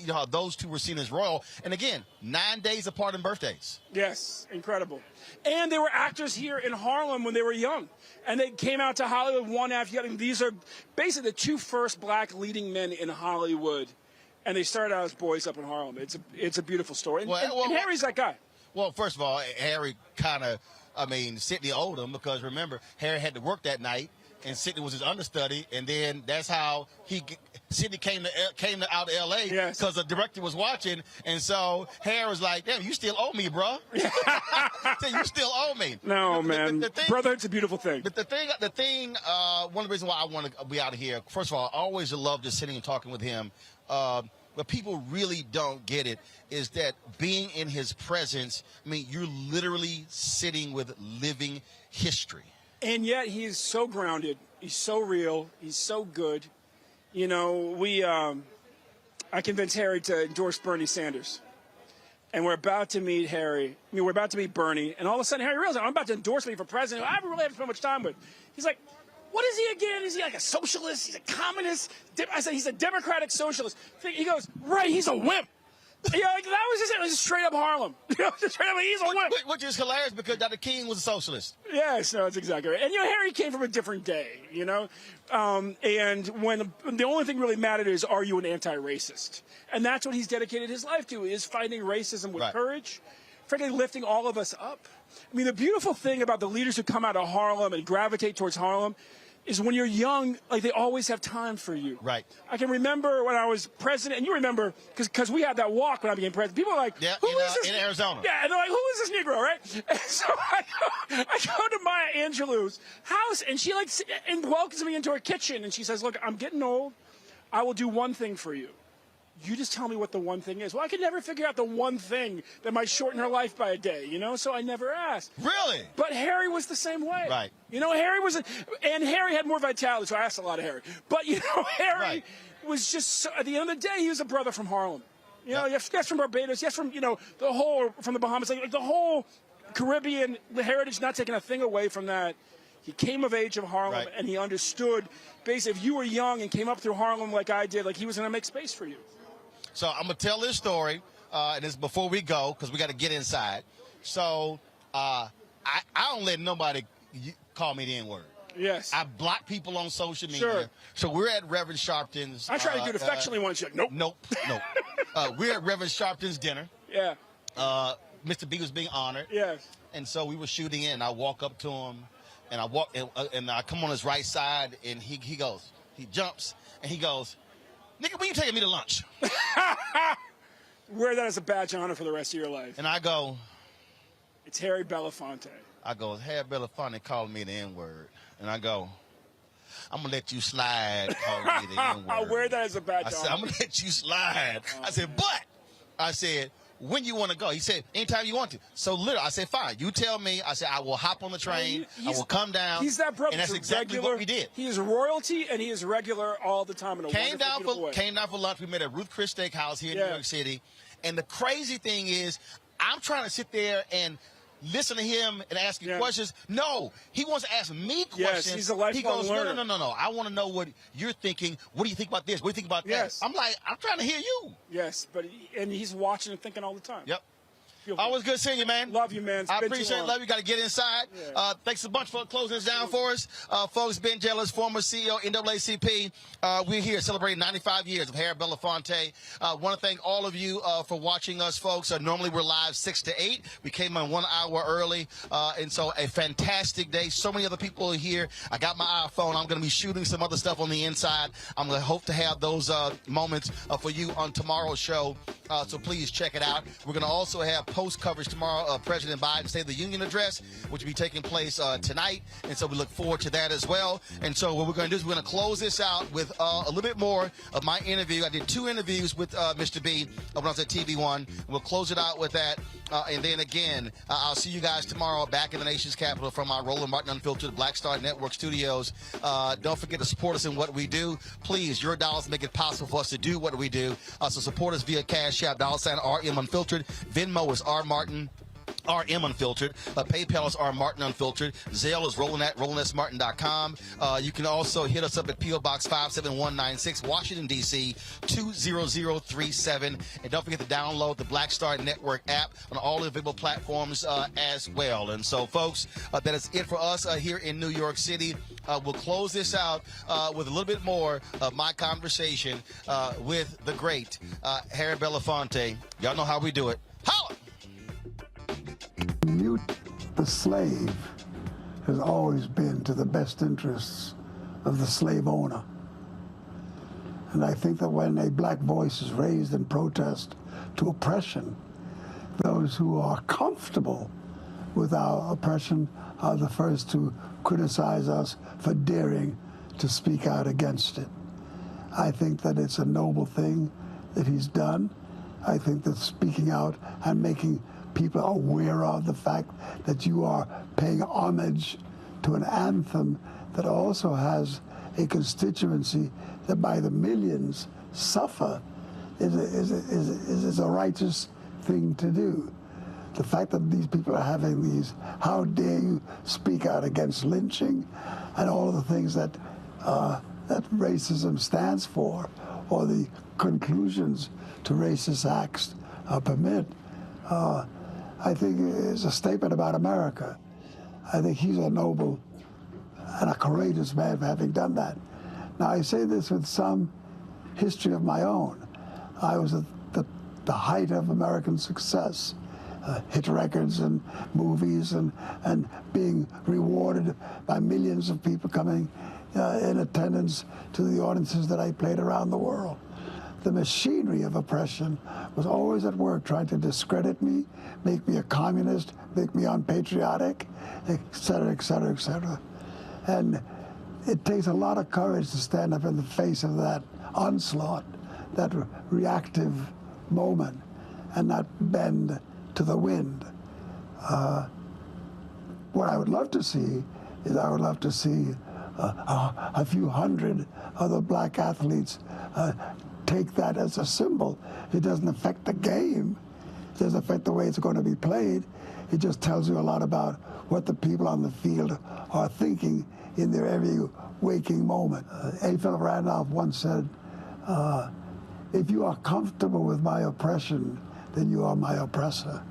how those two were seen as royal. And again, 9 days apart in birthdays. Yes, incredible. And they were actors here in Harlem when they were young. And they came out to Hollywood one after the other. These are basically the two first black leading men in Hollywood. And they started out as boys up in Harlem. It's a beautiful story. And, and Harry's that guy. Well, first of all, Harry kind of, Sidney owed him because, remember, Harry had to work that night. And Sidney was his understudy, and then that's how Sidney came out to L.A. because the director was watching, and so Harry was like, "Damn, you still owe me, bro. You still owe me." No, man, brotherhood's a beautiful thing. But the thing, one of the reasons why I want to be out of here. First of all, I always love just sitting and talking with him. But people really don't get it is that being in his presence. I mean, you're literally sitting with living history. And yet he is so grounded. He's so real. He's so good. You know, I convinced Harry to endorse Bernie Sanders. And we're about to meet we're about to meet Bernie. And all of a sudden, Harry realizes, I'm about to endorse me for president. I haven't really had so much time with. He's like, what is he again? Is he like a socialist? He's a communist? I said, he's a democratic socialist. He goes, right, he's a wimp. You know, like, that was just it. It was just straight up Harlem. You know, just straight up, he's a wimp. Which is hilarious because Dr. King was a socialist. Yes, no, that's exactly right. And, you know, Harry came from a different day, you know. And when the only thing really mattered is, are you an anti-racist? And that's what he's dedicated his life to, is fighting racism with courage, frankly, lifting all of us up. I mean, the beautiful thing about the leaders who come out of Harlem and gravitate towards Harlem is when you're young, like, they always have time for you. Right. I can remember when I was president, and you remember, because we had that walk when I became president. People are like, who is this? In Arizona. Yeah, and they're like, who is this Negro, right? And so I go to Maya Angelou's house, and she and welcomes me into her kitchen, and she says, look, I'm getting old. I will do one thing for you. You just tell me what the one thing is. Well, I could never figure out the one thing that might shorten her life by a day, you know, so I never asked. Really? But Harry was the same way. Right. You know, and Harry had more vitality, so I asked a lot of Harry. But, you know, Harry was just, at the end of the day, he was a brother from Harlem. You know, yes, from Barbados, yes, from, you know, from the Bahamas, like the whole Caribbean heritage, not taking a thing away from that. He came of age of Harlem, and he understood, basically, if you were young and came up through Harlem like I did, like, he was going to make space for you. So I'm going to tell this story, and it's before we go, because we got to get inside. So I don't let nobody call me the N-word. Yes. I block people on social media. Sure. So we're at Reverend Sharpton's. I try to do it affectionately once. You're like, nope. Nope. We're at Reverend Sharpton's dinner. Yeah. Mr. B was being honored. Yes. And so we were shooting in, and I walk up to him, and I come on his right side, and he jumps, and he goes, nigga, when you taking me to lunch? Wear that as a badge of honor for the rest of your life. And I go, it's Harry Belafonte. I go, Harry Belafonte calling me the N-word. And I go, I'm going to let you slide calling me the N-word. I'll wear that as a badge of honor. I'm going to let you slide. I said, when you want to go? He said, anytime you want to. So literally, I said, fine. You tell me. I said, I will hop on the train. I will come down. He's that brother. And that's exactly what we did. He is royalty, and he is regular all the time in a Came down for lunch. We met at Ruth Chris Steakhouse here in New York City. And the crazy thing is, I'm trying to sit there and listen to him and ask you questions. No, he wants to ask me questions. Yes, he's a lifelong learner. No. I want to know what you're thinking. What do you think about this? What do you think about that? I'm like, I'm trying to hear you. Yes, and he's watching and thinking all the time. Yep. Always good seeing you, man. Love you, man. I appreciate it. Love you. Got to get inside. Yeah. Thanks a bunch for closing us down for us. Folks, Ben Jealous, former CEO, NAACP. We're here celebrating 95 years of Harry Belafonte. Want to thank all of you for watching us, folks. Normally we're live 6 to 8. We came on 1 hour early. And so a fantastic day. So many other people are here. I got my iPhone. I'm going to be shooting some other stuff on the inside. I'm going to hope to have those moments for you on tomorrow's show. So please check it out. We're going to also have post coverage tomorrow of President Biden's State of the Union address, which will be taking place tonight. And so we look forward to that as well. And so what we're going to do is we're going to close this out with a little bit more of my interview. I did 2 interviews with Mr. B when I was at TV One. We'll close it out with that. And then again, I'll see you guys tomorrow back in the nation's capital from our Roland Martin Unfiltered Black Star Network studios. Don't forget to support us in what we do. Please, your dollars make it possible for us to do what we do. So support us via Cash App, $RM Unfiltered. Venmo is R Martin. RM Unfiltered. PayPal is R Martin Unfiltered. Zelle is Roland at RolandSMartin.com. You can also hit us up at P.O. Box 57196, Washington, D.C. 20037. And don't forget to download the Black Star Network app on all the available platforms as well. And so, folks, that is it for us here in New York City. We'll close this out with a little bit more of my conversation with the great Harry Belafonte. Y'all know how we do it. Holla! Mute the slave has always been to the best interests of the slave owner. And I think that when a black voice is raised in protest to oppression, those who are comfortable with our oppression are the first to criticize us for daring to speak out against it. I think that it's a noble thing that he's done. I think that speaking out and making people aware of the fact that you are paying homage to an anthem that also has a constituency that by the millions suffer is a righteous thing to do. The fact that these people are having these, how dare you speak out against lynching and all of the things that that racism stands for, or the conclusions to racist acts permit, I think is a statement about America. I think he's a noble and a courageous man for having done that. Now, I say this with some history of my own. I was at the height of American success, hit records and movies and being rewarded by millions of people coming in attendance to the audiences that I played around the world. The machinery of oppression was always at work trying to discredit me, make me a communist, make me unpatriotic, et cetera, et cetera, et cetera. And it takes a lot of courage to stand up in the face of that onslaught, that reactive moment, and not bend to the wind. What I would love to see is I would love to see a few hundred other black athletes take that as a symbol. It doesn't affect the game. It doesn't affect the way it's going to be played. It just tells you a lot about what the people on the field are thinking in their every waking moment. A. Philip Randolph once said, if you are comfortable with my oppression, then you are my oppressor.